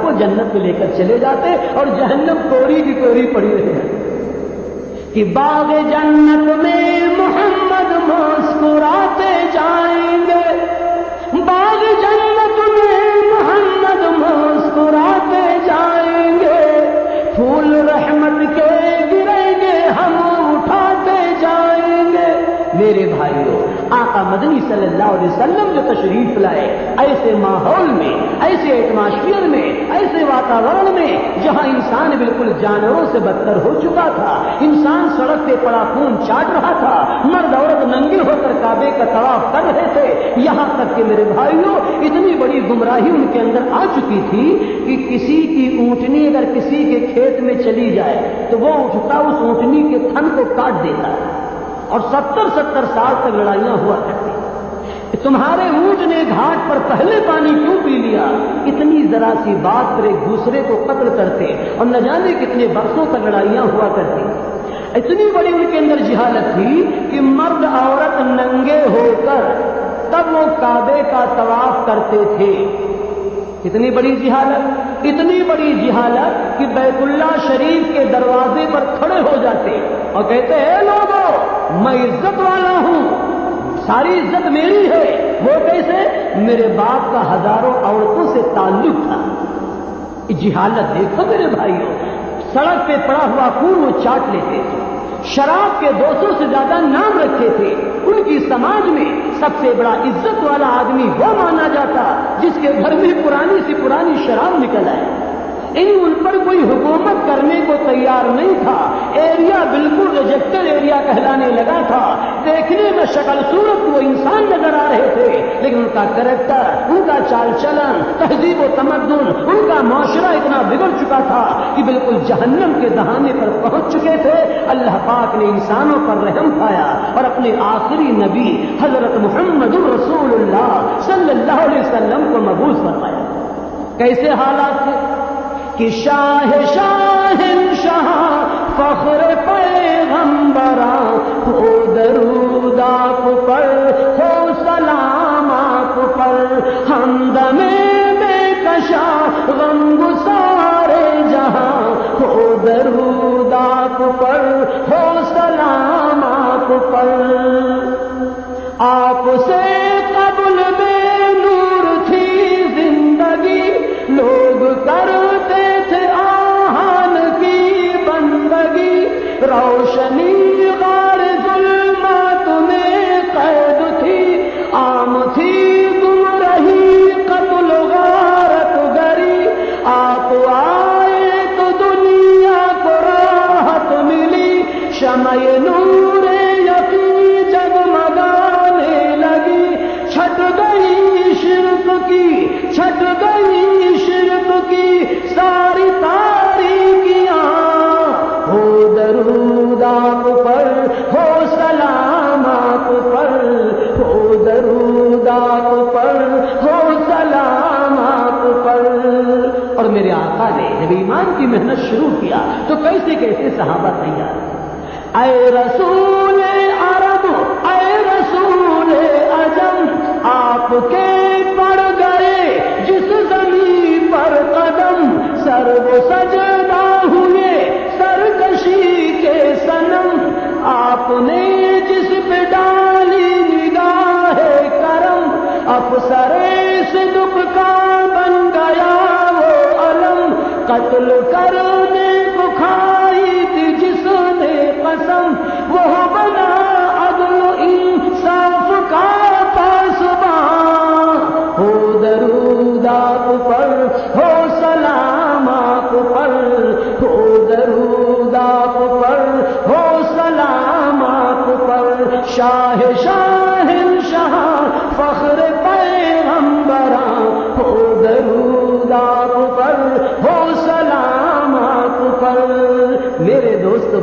کو جنت میں لے کر چلے جاتے اور جہنم کوری کی کوری پڑی رہے کہ باغ جنت میں محمد مسکراتے جائیں گے، باغ جنت میں محمد مسکراتے جائیں گے، پھول رحمت کے گریں گے ہم اٹھاتے جائیں گے۔ میرے بھائیوں، آقا مدنی صلی اللہ علیہ وسلم جو تشریف لائے ایسے ماحول میں، ایسے ایٹماسفیئر میں، ایسے واتاورن میں جہاں انسان بالکل جانوروں سے بدتر ہو چکا تھا، انسان سڑک پہ پڑا خون چاٹ رہا تھا، مرد عورت ننگے ہو کر کعبے کا طواف کر رہے تھے، یہاں تک کہ میرے بھائیوں اتنی بڑی گمراہی ان کے اندر آ چکی تھی کہ کسی کی اونٹنی اگر کسی کے کھیت میں چلی جائے تو وہ اٹھتا اس اونٹنی کے تھن کو کاٹ دیتا اور 70 سال تک لڑائیاں ہوا کرتی۔ تمہارے اونٹ نے گھاٹ پر پہلے پانی کیوں پی لیا؟ اتنی ذرا سی بات پر ایک دوسرے کو قتل کرتے اور نہ جانے کتنے برسوں تک لڑائیاں ہوا کرتی۔ اتنی بڑی ان کے اندر جہالت تھی کہ مرد عورت ننگے ہو کر تب وہ کعبے کا طواف کرتے تھے۔ اتنی بڑی جہالت، اتنی بڑی جہالت کہ بیت اللہ شریف کے دروازے پر کھڑے ہو جاتے اور کہتے ہیں لوگوں میں عزت والا ہوں، ساری عزت میری ہے۔ وہ کیسے؟ میرے باپ کا ہزاروں عورتوں سے تعلق تھا۔ جہالت دیکھو میرے بھائیوں، سڑک پہ پڑا ہوا خون وہ چاٹ لیتے تھے، شراب کے 200 سے زیادہ نام رکھے تھے۔ ان کی سماج میں سب سے بڑا عزت والا آدمی وہ مانا جاتا جس کے گھر میں پرانی سی پرانی شراب نکل آئے۔ ان پر کوئی حکومت کرنے کو تیار نہیں تھا، ایریا بالکل ریجیکٹڈ ایریا کہلانے لگا تھا۔ دیکھنے میں شکل صورت وہ انسان نظر آ رہے تھے لیکن ان کا کریکٹر، ان کا چال چلن، تہذیب و تمدن، ان کا معاشرہ اتنا بگڑ چکا تھا کہ بالکل جہنم کے دہانے پر پہنچ چکے تھے۔ اللہ پاک نے انسانوں پر رحم پایا اور اپنے آخری نبی حضرت محمد رسول اللہ صلی اللہ علیہ وسلم کو مبعوث فرمایا۔ کیسے حالات تھے کہ شاہ شاہنشاہ فخر پیغمبراں ہو درود آپ پر، ہو سلام آپ پر، ہمدم بے کشا غم گسارے جہاں ہو درود آپ پر، ہو سلام آپ پر۔ آپ سے قبل بے نور تھی زندگی، لوگ کرتے تھے آہان کی بندگی، روشنی غار ظلمات میں قید تھی، عام تھی گمراہی قتل غارت گری، آپ آئے تو دنیا کو راحت ملی، شمع نور یقین جگمگانے لگی، چھٹ گئی شرک کی، چھٹ گئی شرک کی ساری تاریکیاں، ہو درود آپ پر، ہو سلام آپ پر، ہو درود آپ پر، ہو سلام آپ پر۔ اور میرے آقا نے جب ایمان کی محنت شروع کیا تو کیسے کیسے صحابہ تیار، اے رسول عرب، اے رسول عجم، آپ کے پڑ گئے جس زمین پر قدم، سر و سجدہ ہوئے سرکشی کے صنم، آپ نے جس پہ ڈالی نگاہ کرم، افسر صدق کا بن گیا وہ علم، قتل کرنے کو کھائی تھی جس نے قسم، وہ بنا عدل انصاف کا پاسبان، ہو درود آپ پر، ہو سلام آپ پر، ہو درود آپ پر، ہو سلام آپ پر۔ شاہ شاہنشاہ فخر پیغمبراں، ہو درود آپ پر، ہو سلام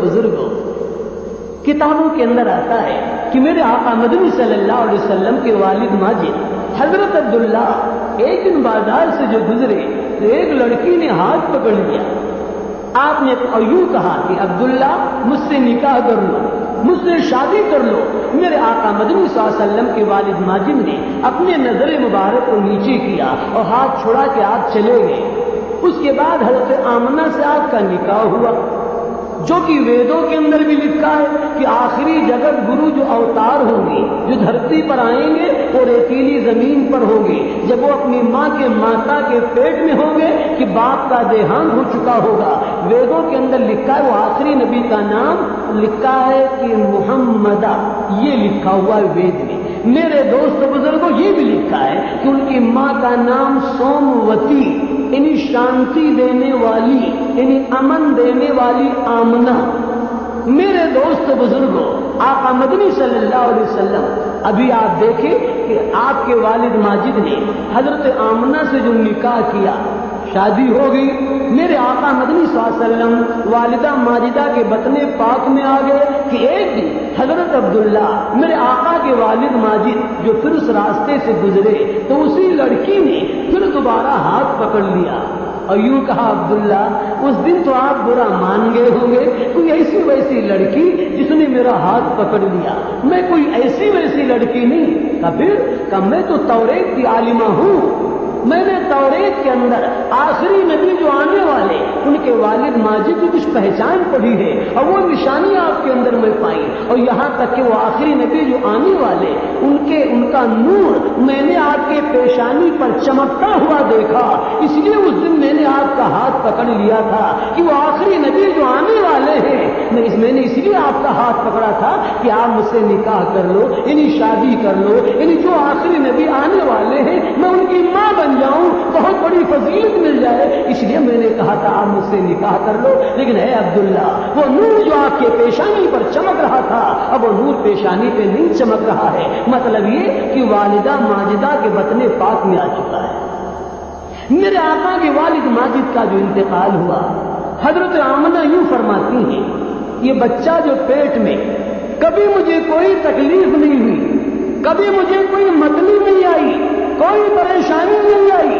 بزرگوں، کتابوں کے اندر آتا ہے کہ میرے آقا مدنی صلی اللہ علیہ وسلم کے والد ماجد حضرت عبداللہ ایک دن بازار سے جو گزرے تو ایک لڑکی نے ہاتھ پکڑ لیا. آپ نے یوں کہا کہ عبداللہ مجھ سے نکاح کر لو، مجھ سے شادی کر لو. میرے آقا مدنی صلی اللہ علیہ وسلم کے والد ماجد نے اپنے نظر مبارک کو نیچے کیا اور ہاتھ چھوڑا کے آپ چلے گئے. اس کے بعد حضرت آمنہ سے آپ کا نکاح ہوا، جو کہ ویدوں کے اندر بھی لکھا ہے کہ آخری جگت گرو جو اوتار ہوں گے، جو دھرتی پر آئیں گے وہ ریتیلی زمین پر ہوں گے. جب وہ اپنی ماں کے ماتا کے پیٹ میں ہوں گے کہ باپ کا دیہانت ہو چکا ہوگا. ویدوں کے اندر لکھا ہے، وہ آخری نبی کا نام لکھا ہے کہ محمدہ، یہ لکھا ہوا ہے وید میں. میرے دوست بزرگوں یہ بھی لکھا ہے کہ ان کی ماں کا نام سوموتی، یعنی شانتی دینے والی، یعنی امن دینے والی آمنہ. میرے دوست بزرگوں، آقا مدنی صلی اللہ علیہ وسلم، ابھی آپ دیکھیں کہ آپ کے والد ماجد نے حضرت آمنہ سے جو نکاح کیا، شادی ہو گئی. میرے آقا مدنی صلی اللہ علیہ وسلم والدہ ماجدہ کے بطن پاک میں آ گئے کہ ایک دن حضرت عبداللہ میرے آقا کے والد ماجد جو پھر اس راستے سے گزرے تو اسی لڑکی نے پھر دوبارہ ہاتھ پکڑ لیا اور یوں کہا، عبداللہ اس دن تو آپ برا مان گئے ہوں گے، کوئی ایسی ویسی لڑکی جس نے میرا ہاتھ پکڑ لیا، میں کوئی ایسی ویسی لڑکی نہیں. کہا میں تو توریت کی عالمہ ہوں. میں نے توریت کے اندر آخری نبی جو آنے والے ان کے والد ماجد کی کچھ پہچان پڑھی ہے اور وہ نشانیاں آپ کے اندر میں پائی، اور یہاں تک کہ وہ آخری نبی جو آنے والے ان کا نور میں نے آپ کے پیشانی پر چمکتا ہوا دیکھا. اس لیے اس دن میں نے آپ کا ہاتھ پکڑ لیا تھا کہ وہ آخری نبی جو آنے والے ہیں. میں نے اس لیے آپ کا ہاتھ پکڑا تھا کہ آپ مجھ سے نکاح کر لو، یعنی شادی کر لو، یعنی جو آخری نبی آنے والے ہیں میں ان کی ماں بن جاؤں، بہت بڑی فضیلت مل جائے. اس لیے میں نے کہا تھا آپ مجھ سے نکاح کر لو. لیکن اے عبداللہ، وہ نور جو آپ کے پیشانی پر چمک رہا تھا اب وہ نور پیشانی پہ نہیں چمک رہا ہے. مطلب یہ کہ والدہ ماجدہ کے بطن پاک میں آ چکا ہے. میرے آقا کے والد ماجد کا جو انتقال ہوا، حضرت آمنہ یوں فرماتی ہیں، یہ بچہ جو پیٹ میں، کبھی مجھے کوئی تکلیف نہیں ہوئی، کبھی مجھے کوئی مطلب نہیں آئی، کوئی پریشانی نہیں آئی.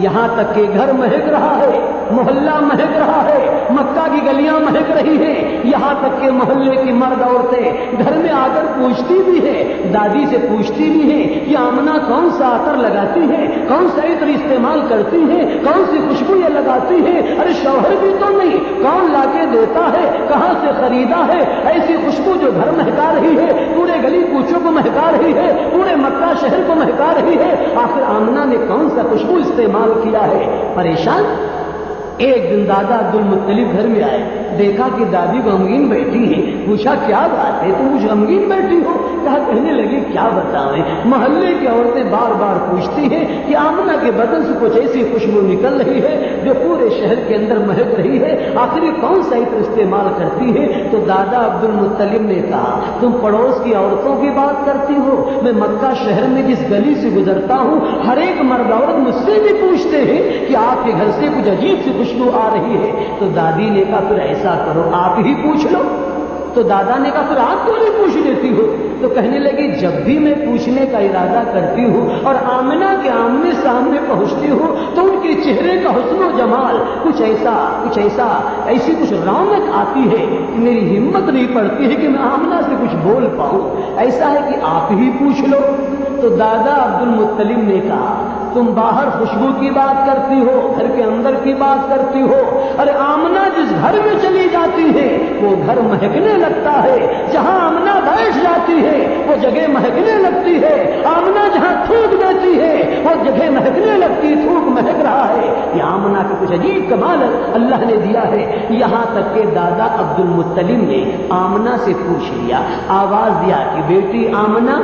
یہاں تک کہ گھر مہک رہا ہے، محلہ مہک رہا ہے، مکہ کی گلیاں مہک رہی ہیں. یہاں تک کہ محلے کی مرد عورتیں گھر میں آ کر پوچھتی بھی ہے، دادی سے پوچھتی بھی ہے کہ آمنہ کون سا عطر لگاتی ہے، کون سا عطر استعمال کرتی ہے، کون سی خوشبو یہ لگاتی ہے. ارے شوہر بھی تو نہیں، کون لا کے دیتا ہے، کہاں سے خریدا ہے ایسی خوشبو جو گھر مہکا رہی ہے، پورے گلی کوچوں کو مہکا رہی ہے، پورے مکہ شہر کو مہکا رہی ہے. آخر آمنہ نے کون سا خوشبو استعمال کیا ہے؟ پریشان. ایک دن دادا عبدالمطلب گھر میں آئے، دیکھا کہ دادی غمگین بیٹھی ہے. پوچھا کیا بات ہے، تم مجھ غمگین بیٹھی ہو؟ کہا کہنے لگی کیا بتائیں، محلے کی عورتیں بار بار پوچھتی ہیں کہ آمنہ کے بدن سے کچھ ایسی خوشبو نکل رہی ہے جو پورے شہر کے اندر مہک رہی ہے، آخری کون سا عطر استعمال کرتی ہے؟ تو دادا عبدالمطلب نے کہا تم پڑوس کی عورتوں کی بات کرتی ہو، میں مکہ شہر میں جس گلی سے گزرتا ہوں ہر ایک مرد عورت مجھ سے بھی پوچھتے ہیں کہ آپ کے گھر سے کچھ عجیب سی خوشبو آ رہی ہے. تو دادی نے کہا پھر ایسا کرو آپ ہی پوچھ لو. تو دادا نے کہا پھر آپ کیوں نہیں پوچھ لیتی ہو؟ تو کہنے لگی جب بھی میں پوچھنے کا ارادہ کرتی ہوں اور آمنہ کے آمنے سامنے پہنچتی ہوں تو ان کے چہرے کا حسن و جمال کچھ ایسی کچھ رونق آتی ہے کہ میری ہمت نہیں پڑتی ہے کہ میں آمنہ سے کچھ بول پاؤں. ایسا ہے کہ آپ ہی پوچھ لو. تو دادا عبدالمطلب نے کہا تم باہر خوشبو کی بات کرتی ہو، گھر کے اندر کی بات کرتی ہو. ارے آمنہ جس گھر میں چلی جاتی ہے وہ گھر مہکنے لگتا ہے، جہاں آمنہ بیٹھ جاتی ہے وہ جگہ مہکنے لگتی ہے. آمنہ جہاں تھوک دیتی ہے وہ جگہ مہکنے لگتی، تھوک مہک رہا ہے. یہ آمنہ کا کچھ عجیب کمال اللہ نے دیا ہے. یہاں تک کہ دادا عبدالمطلب نے آمنہ سے پوچھ لیا، آواز دیا کہ بیٹی آمنہ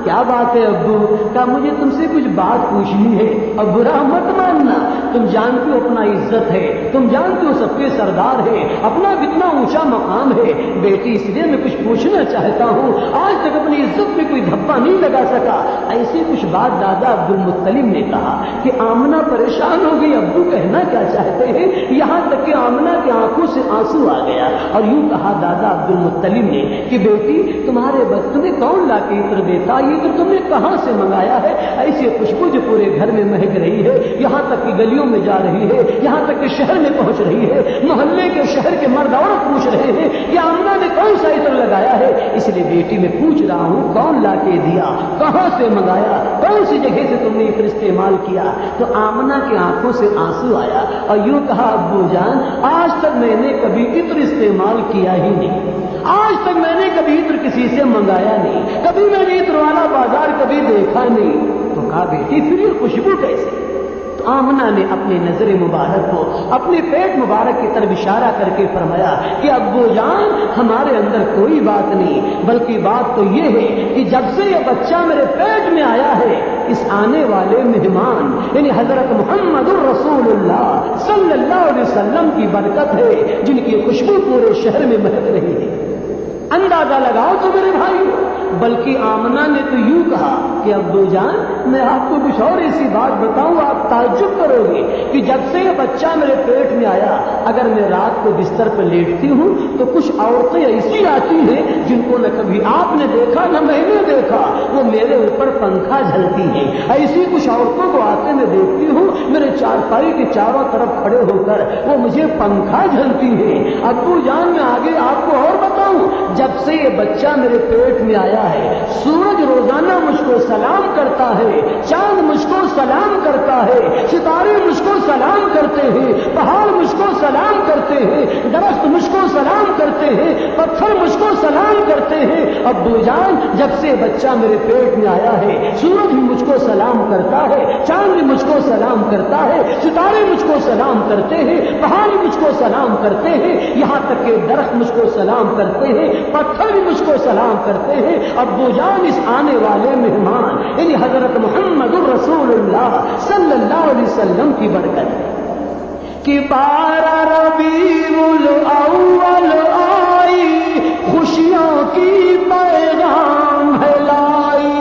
کیا بات ہے ابو؟ کہا مجھے تم سے کچھ بات پوچھنی ہے، اب برا مت ماننا، تم جانتے ہو اپنا عزت ہے، تم جانتے ہو سب کے سردار ہے، اپنا کتنا اونچا مقام ہے، بیٹی اس لیے میں کچھ پوچھنا چاہتا ہوں، آج تک اپنی عزت میں کوئی دھبا نہیں لگا سکا۔ ایسی کچھ بات دادا عبد المطلب نے کہا کہ آمنہ پریشان ہو گئی، ابو کہنا کیا چاہتے ہیں؟ یہاں تک کہ آمنہ کی آنکھوں سے آنسو آ گیا اور یوں کہا دادا عبد المطلب نے کہ بیٹی تمہارے تمہیں کون لا کے عطر دیتا، یہ تو تم نے کہاں سے منگایا ہے؟ ایسی خوشبو جو پورے گھر میں مہک رہی ہے، یہاں تک کہ گلیوں میں جا رہی ہے، یہاں تک کہ شہر میں پہنچ رہی ہے، محلے کے شہر کے مرد عورت پوچھ رہے ہیں کہ آمنہ نے کون سا عطر لگایا ہے؟ اس لیے بیٹی میں پوچھ رہا ہوں کون لا کے دیا، کہاں سے منگایا، کون سی جگہ سے تم نے عطر استعمال کیا؟ تو آمنہ کی آنکھوں سے آنسو آیا اور یوں کہا ابو جان آج تک میں نے کبھی عطر استعمال کیا ہی نہیں، آج تک میں نے کبھی عطر کسی سے منگایا نہیں، کبھی میں نے عطر والا بازار کبھی دیکھا نہیں۔ تو کہا بیٹی پھر یہ خوشبو کیسے؟ تو آمنہ نے اپنی نظر مبارک کو اپنے پیٹ مبارک کی طرف اشارہ کر کے فرمایا کہ ابو جان ہمارے اندر کوئی بات نہیں، بلکہ بات تو یہ ہے کہ جب سے یہ بچہ میرے پیٹ میں آیا ہے، اس آنے والے مہمان یعنی حضرت محمد الرسول اللہ صلی اللہ علیہ وسلم کی برکت ہے جن کی خوشبو پورے شہر میں مہک رہی ہے۔ اندازہ لگاؤ تو میرے بھائی، بلکہ آمنہ نے تو یوں کہا کہ ابو جان میں آپ کو کچھ اور ایسی بات بتاؤں، آپ تعجب کرو گے کہ جب سے یہ بچہ میرے پیٹ میں آیا، اگر میں رات کو بستر پہ لیٹتی ہوں تو کچھ عورتیں ایسی آتی ہیں جن کو نہ کبھی آپ نے دیکھا نہ میں نے دیکھا، وہ میرے اوپر پنکھا جھلتی ہیں، ایسی کچھ عورتوں کو آتے میں دیکھتی ہوں میرے چارپائی کے چاروں طرف کھڑے ہو کر وہ مجھے پنکھا جھلتی ہیں۔ ابو جان میں آگے آپ کو اور بتاؤں، جب سے یہ بچہ میرے پیٹ میں آیا ہے سورج روزانہ مجھ کو سلام کرتا ہے، چاند مجھ کو سلام کرتا ہے، ستارے مجھ کو سلام کرتے ہیں، پہاڑ مجھ کو سلام کرتے ہیں، درخت مجھ کو سلام کرتے ہیں، پتھر مجھ کو سلام کرتے ہیں۔ ابو جان جب سے بچہ میرے پیٹ میں آیا ہے سورج بھی مجھ کو سلام کرتا ہے، چاند بھی مجھ کو سلام کرتا ہے، ستارے مجھ کو سلام کرتے ہیں، پہاڑ مجھ کو سلام کرتے ہیں، یہاں تک کہ درخت مجھ کو سلام کرتے ہیں، پتھر بھی مجھ کو سلام کرتے ہیں۔ ابو جان اس آنے والے مہمان یعنی حضرت محمد الرسول اللہ صلی اللہ علیہ وسلم کی برکت کہ 12 ربیع الاول آئی خوشیوں کی پیغام ہے لائی،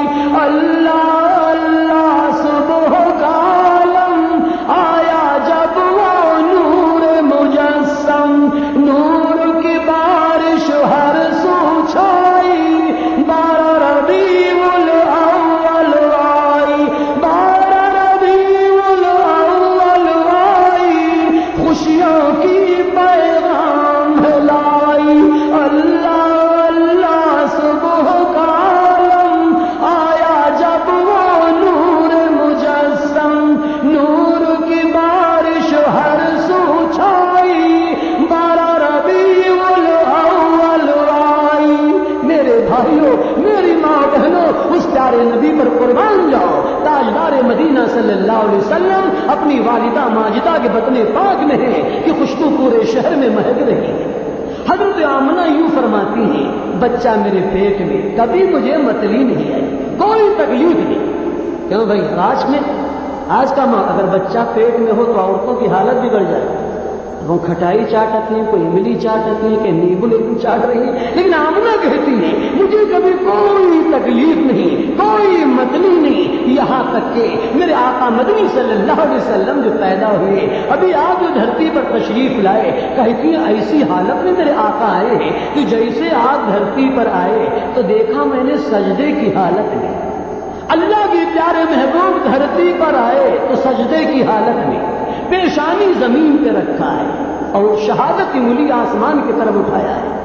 اللہ اللہ صبح کا عالم آیا جب وہ نور مجسم، نور کی بارش ہر سو چھائی، 12 ربیع الاول آئی، 12 ربیع الاول آئی خوشیوں کی پیغام لائی، اللہ اللہ صبح کا عالم آیا جب وہ نور مجسم، نور کی بارش ہر سو چھائی، 12 ربیع الاول آئی۔ میرے بھائیوں میری ماں بہنوں اس پیارے نبی پر قربان جاؤ، تاجدار مدینہ صلی اللہ علیہ وسلم اپنی والدہ ماجدہ کے بطن پاک میں ہے کہ خوشبو پورے شہر میں مہک رہی ہے۔ حضرت آمنہ یوں فرماتی ہیں بچہ میرے پیٹ میں کبھی مجھے متلی نہیں آئی، کوئی تکلیف نہیں۔ کیوں بھائی آج کا ماں اگر بچہ پیٹ میں ہو تو عورتوں کی حالت بگڑ جائے، وہ کھٹائی چاٹتی ہیں، کوئی املی چاٹتی ہیں، کہ نیبو لیبو چاٹ رہی ہے، لیکن آمنہ کہتی ہے مجھے کبھی کوئی تکلیف نہیں، کوئی متلی نہیں، یہاں تک کہ میرے آقا مدنی صلی اللہ علیہ وسلم جو پیدا ہوئے ابھی آپ جو دھرتی پر تشریف لائے، کہتی ہیں ایسی حالت میں میرے آقا آئے ہیں کہ جیسے آپ دھرتی پر آئے تو دیکھا میں نے سجدے کی حالت میں، اللہ کے پیارے محبوب دھرتی پر آئے تو سجدے کی حالت میں، پیشانی زمین پہ رکھا ہے اور شہادت کی انگلی آسمان کی طرف اٹھایا ہے۔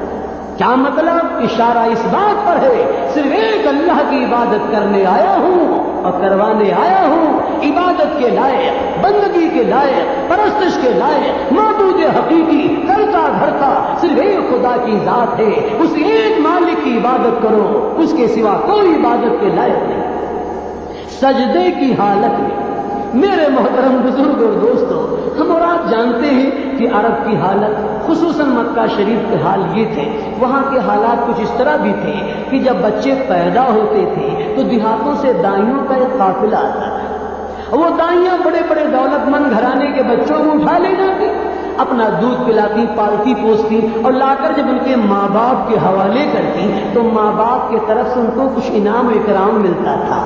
کیا مطلب؟ اشارہ اس بات پر ہے صرف ایک اللہ کی عبادت کرنے آیا ہوں اور کروانے آیا ہوں، عبادت کے لائق، بندگی کے لائق، پرستش کے لائق، معبود حقیقی کرتا دھرتا صرف ایک خدا کی ذات ہے، اس ایک مالک کی عبادت کرو، اس کے سوا کوئی عبادت کے لائق نہیں۔ سجدے کی حالت میں میرے محترم بزرگ اور دوستوں، ہم اور آپ جانتے ہیں کہ عرب کی حالت، خصوصاً مکہ شریف کے حال یہ تھے، وہاں کے حالات کچھ اس طرح بھی تھے کہ جب بچے پیدا ہوتے تھے تو دیہاتوں سے دائیوں کا ایک قافلہ آتا تھا، وہ دائیاں بڑے بڑے دولت مند گھرانے کے بچوں کو اٹھا لے جاتی، اپنا دودھ پلاتی، پالتی پوستی، اور لا کر جب ان کے ماں باپ کے حوالے کرتی تو ماں باپ کی طرف سے ان کو کچھ انعام و اکرام ملتا تھا۔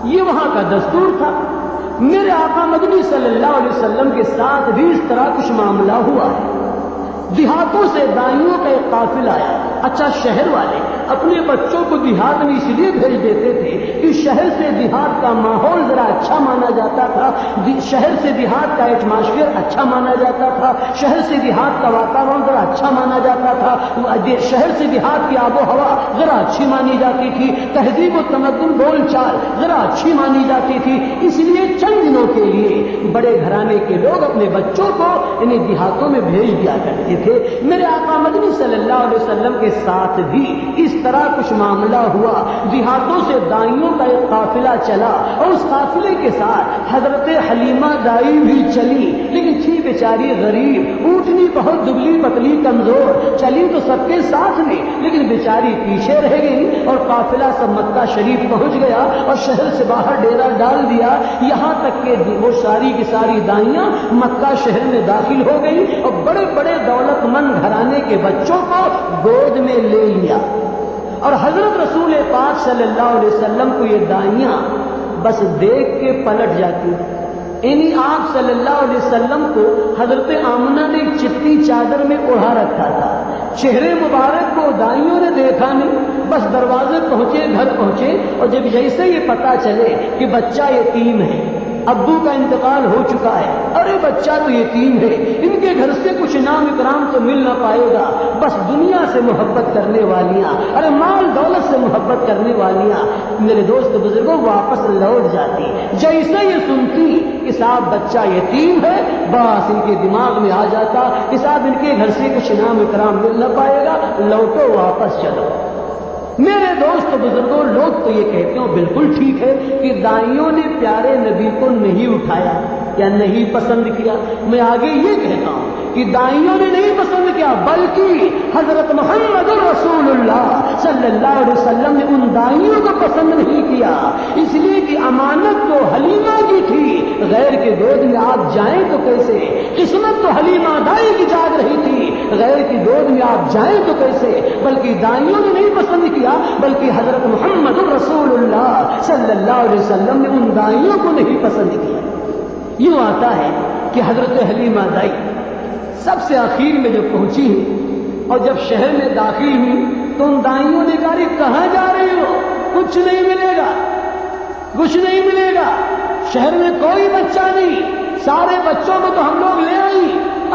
یہ وہاں کا دستور تھا۔ میرے آقا مدنی صلی اللہ علیہ وسلم کے ساتھ بھی اس طرح کچھ معاملہ ہوا ہے۔ دیہاتوں سے دائیوں کا ایک قافلہ آیا۔ اچھا، شہر والے اپنے بچوں کو دیہات میں اس لیے بھیج دیتے تھے کہ شہر سے دیہات کا ماحول ذرا اچھا مانا جاتا تھا، شہر سے دیہات کا ایٹماسفیئر اچھا مانا جاتا تھا، شہر سے دیہات کا واتاورن ذرا اچھا مانا جاتا تھا، شہر سے دیہات کی آب و ہوا ذرا اچھی مانی جاتی تھی، تہذیب و تمدن بول چال ذرا اچھی مانی جاتی تھی۔ اس لیے چند دنوں کے لیے بڑے گھرانے کے لوگ اپنے بچوں کو انہیں دیہاتوں میں بھیج دیا کرتے تھے۔ میرے آقا مدنی صلی اللہ علیہ وسلم کے ساتھ بھی اس طرح کچھ معاملہ ہوا۔ دیہاتوں سے دائیوں کا ایک قافلہ چلا اور اس قافلے کے ساتھ حضرت حلیمہ دائی بھی چلی، لیکن تھی بیچاری غریب، اونٹنی بہت دبلی پتلی کمزور، چلی تو سب کے ساتھ میں لیکن بیچاری پیچھے رہ گئی، اور قافلہ سب مکہ شریف پہنچ گیا اور شہر سے باہر ڈیرا ڈال دیا، یہاں تک کہ وہ ساری کی ساری دائیاں مکہ شہر میں داخل ہو گئی اور بڑے بڑے دولت مند گھرانے کے بچوں کو گود میں لے لیا۔ اور حضرت رسول پاک صلی اللہ علیہ وسلم کو یہ دائیاں بس دیکھ کے پلٹ جاتی، یعنی آپ صلی اللہ علیہ وسلم کو حضرت آمنہ نے ایک چٹی چادر میں اوڑھا رکھا تھا، چہرے مبارک کو دائیوں نے دیکھا نہیں، بس دروازے پہنچے، گھر پہنچے، اور جب جیسے یہ پتا چلے کہ بچہ یتیم ہے، ابو کا انتقال ہو چکا ہے، ارے بچہ تو یتیم ہے، ان کے گھر سے کچھ انعام اکرام تو مل نہ پائے گا، بس دنیا سے محبت کرنے والیاں، ارے مال دولت سے محبت کرنے والیاں میرے دوست بزرگوں واپس لوٹ جاتی۔ جیسے یہ سنتی کہ صاحب بچہ یتیم ہے، بس ان کے دماغ میں آ جاتا کہ صاحب ان کے گھر سے کچھ انعام اکرام مل نہ پائے گا، لوٹو واپس چلو۔ میرے دوست بزرگوں، لوگ تو یہ کہتے ہیں بالکل ٹھیک ہے کہ دائیوں نے پیارے نبی کو نہیں اٹھایا یا نہیں پسند کیا۔ میں آگے یہ کہتا ہوں کہ دائیوں نے نہیں پسند کیا، بلکہ حضرت محمد رسول اللہ صلی اللہ علیہ وسلم نے ان دائیوں کو پسند نہیں کیا، اس لیے کہ امانت تو حلیمہ کی تھی، غیر کے گود میں آپ جائیں تو کیسے؟ قسمت تو حلیمہ دائی کی جاگ رہی تھی، غیر کی گود میں آپ جائیں تو کیسے؟ بلکہ دائیوں نے نہیں پسند کیا، بلکہ حضرت محمد رسول اللہ صلی اللہ علیہ وسلم نے ان دائیوں کو نہیں پسند کیا۔ یوں آتا ہے کہ حضرت حلیمہ دائی سب سے آخر میں جب پہنچی اور جب شہر میں داخل ہوئی تو ان دائیوں نے کہا کہ کہاں جا رہی ہو؟ کچھ نہیں ملے گا، کچھ نہیں ملے گا، شہر میں کوئی بچہ نہیں، سارے بچوں کو تو ہم لوگ لے آئی،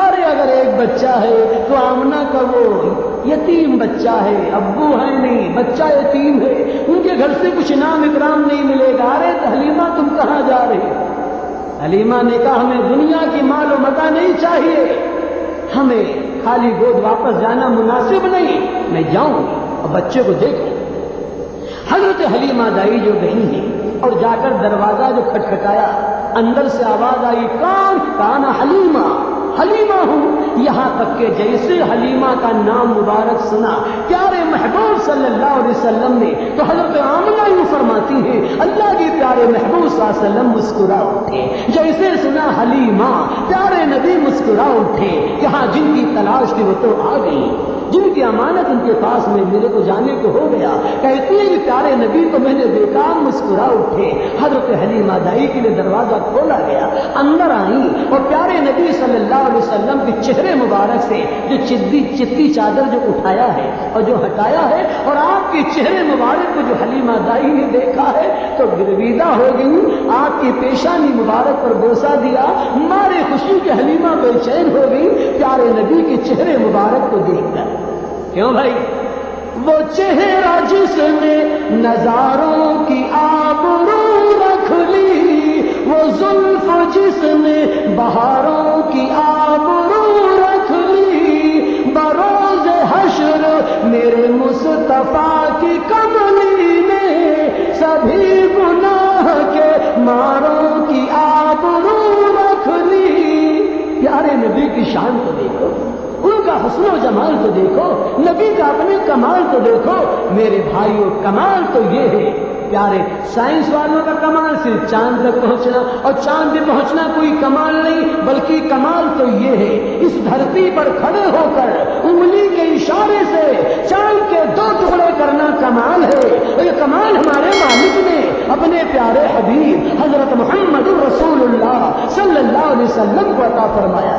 ارے اگر ایک بچہ ہے تو آمنہ کا وہ یتیم بچہ ہے، ابو ہے نہیں، بچہ یتیم ہے، ان کے گھر سے کچھ انعام اکرام نہیں ملے گا۔ ارے حلیمہ تم کہاں جا رہے؟ حلیمہ نے کہا ہمیں دنیا کی مال و متاع نہیں چاہیے، ہمیں خالی گود واپس جانا مناسب نہیں، میں جاؤں اور بچے کو دیکھوں۔ حضرت حلیمہ دائی جو گئی ہیں اور جا کر دروازہ جو کھٹکھٹایا، اندر سے آواز آئی، کون؟ کہا حلیمہ، حلیمہ ہوں۔ یہاں تک کہ جیسے حلیمہ کا نام مبارک سنا پیارے محبوب صلی اللہ علیہ وسلم نے تو حضرت آمنہ یوں فرماتی ہیں، اللہ کے پیارے محبوب صلی اللہ علیہ وسلم مسکرا اٹھے، جیسے سنا حلیمہ پیارے نبی مسکرا اٹھے، یہاں جن کی تلاش تھی وہ تو آ گئی، جن کی امانت ان کے پاس میں میرے کو جانے کو ہو گیا، کہتی ہے کہ پیارے نبی کو میں نے دیکھا مسکرا اٹھے۔ حضرت حلیمہ دائی کے لیے دروازہ کھولا گیا، اندر آئی اور پیارے نبی صلی اللہ علیہ وسلم کے چہرے مبارک سے جو چٹی چادر جو اٹھایا ہے اور جو ہٹایا ہے اور آپ کے چہرے مبارک کو جو حلیمہ دائی نے دیکھا ہے تو گرویدہ ہو گئی، آپ کی پیشانی مبارک پر بوسہ دیا، مارے خوشی کے حلیمہ بے چین ہو گئی پیارے نبی کے چہرے مبارک کو دیکھ کر۔ کیوں بھائی؟ وہ چہرہ جس نے نظاروں کی آبرو رکھ لی، وہ زلف جس نے بہاروں کی آبرو رکھ لی، بروز حشر میرے مصطفیٰ کی کملی نے سبھی گناہ کے ماروں کی آبرو شان تو دیکھو، ان کا حسن و جمال تو دیکھو، نبی کا اپنے کمال تو دیکھو۔ میرے بھائیوں، کمال تو یہ ہے پیارے، سائنس والوں کا کمال صرف چاند تک پہنچنا، اور چاند پہ پہنچنا کوئی کمال نہیں، بلکہ کمال تو یہ ہے اس دھرتی پر کھڑے ہو کر انگلی کے اشارے سے چاند کے 2 ٹکڑے کرنا کمال ہے، اور یہ کمال ہمارے مالک نے اپنے پیارے حبیب حضرت محمد رسول اللہ صلی اللہ علیہ وسلم کو عطا فرمایا۔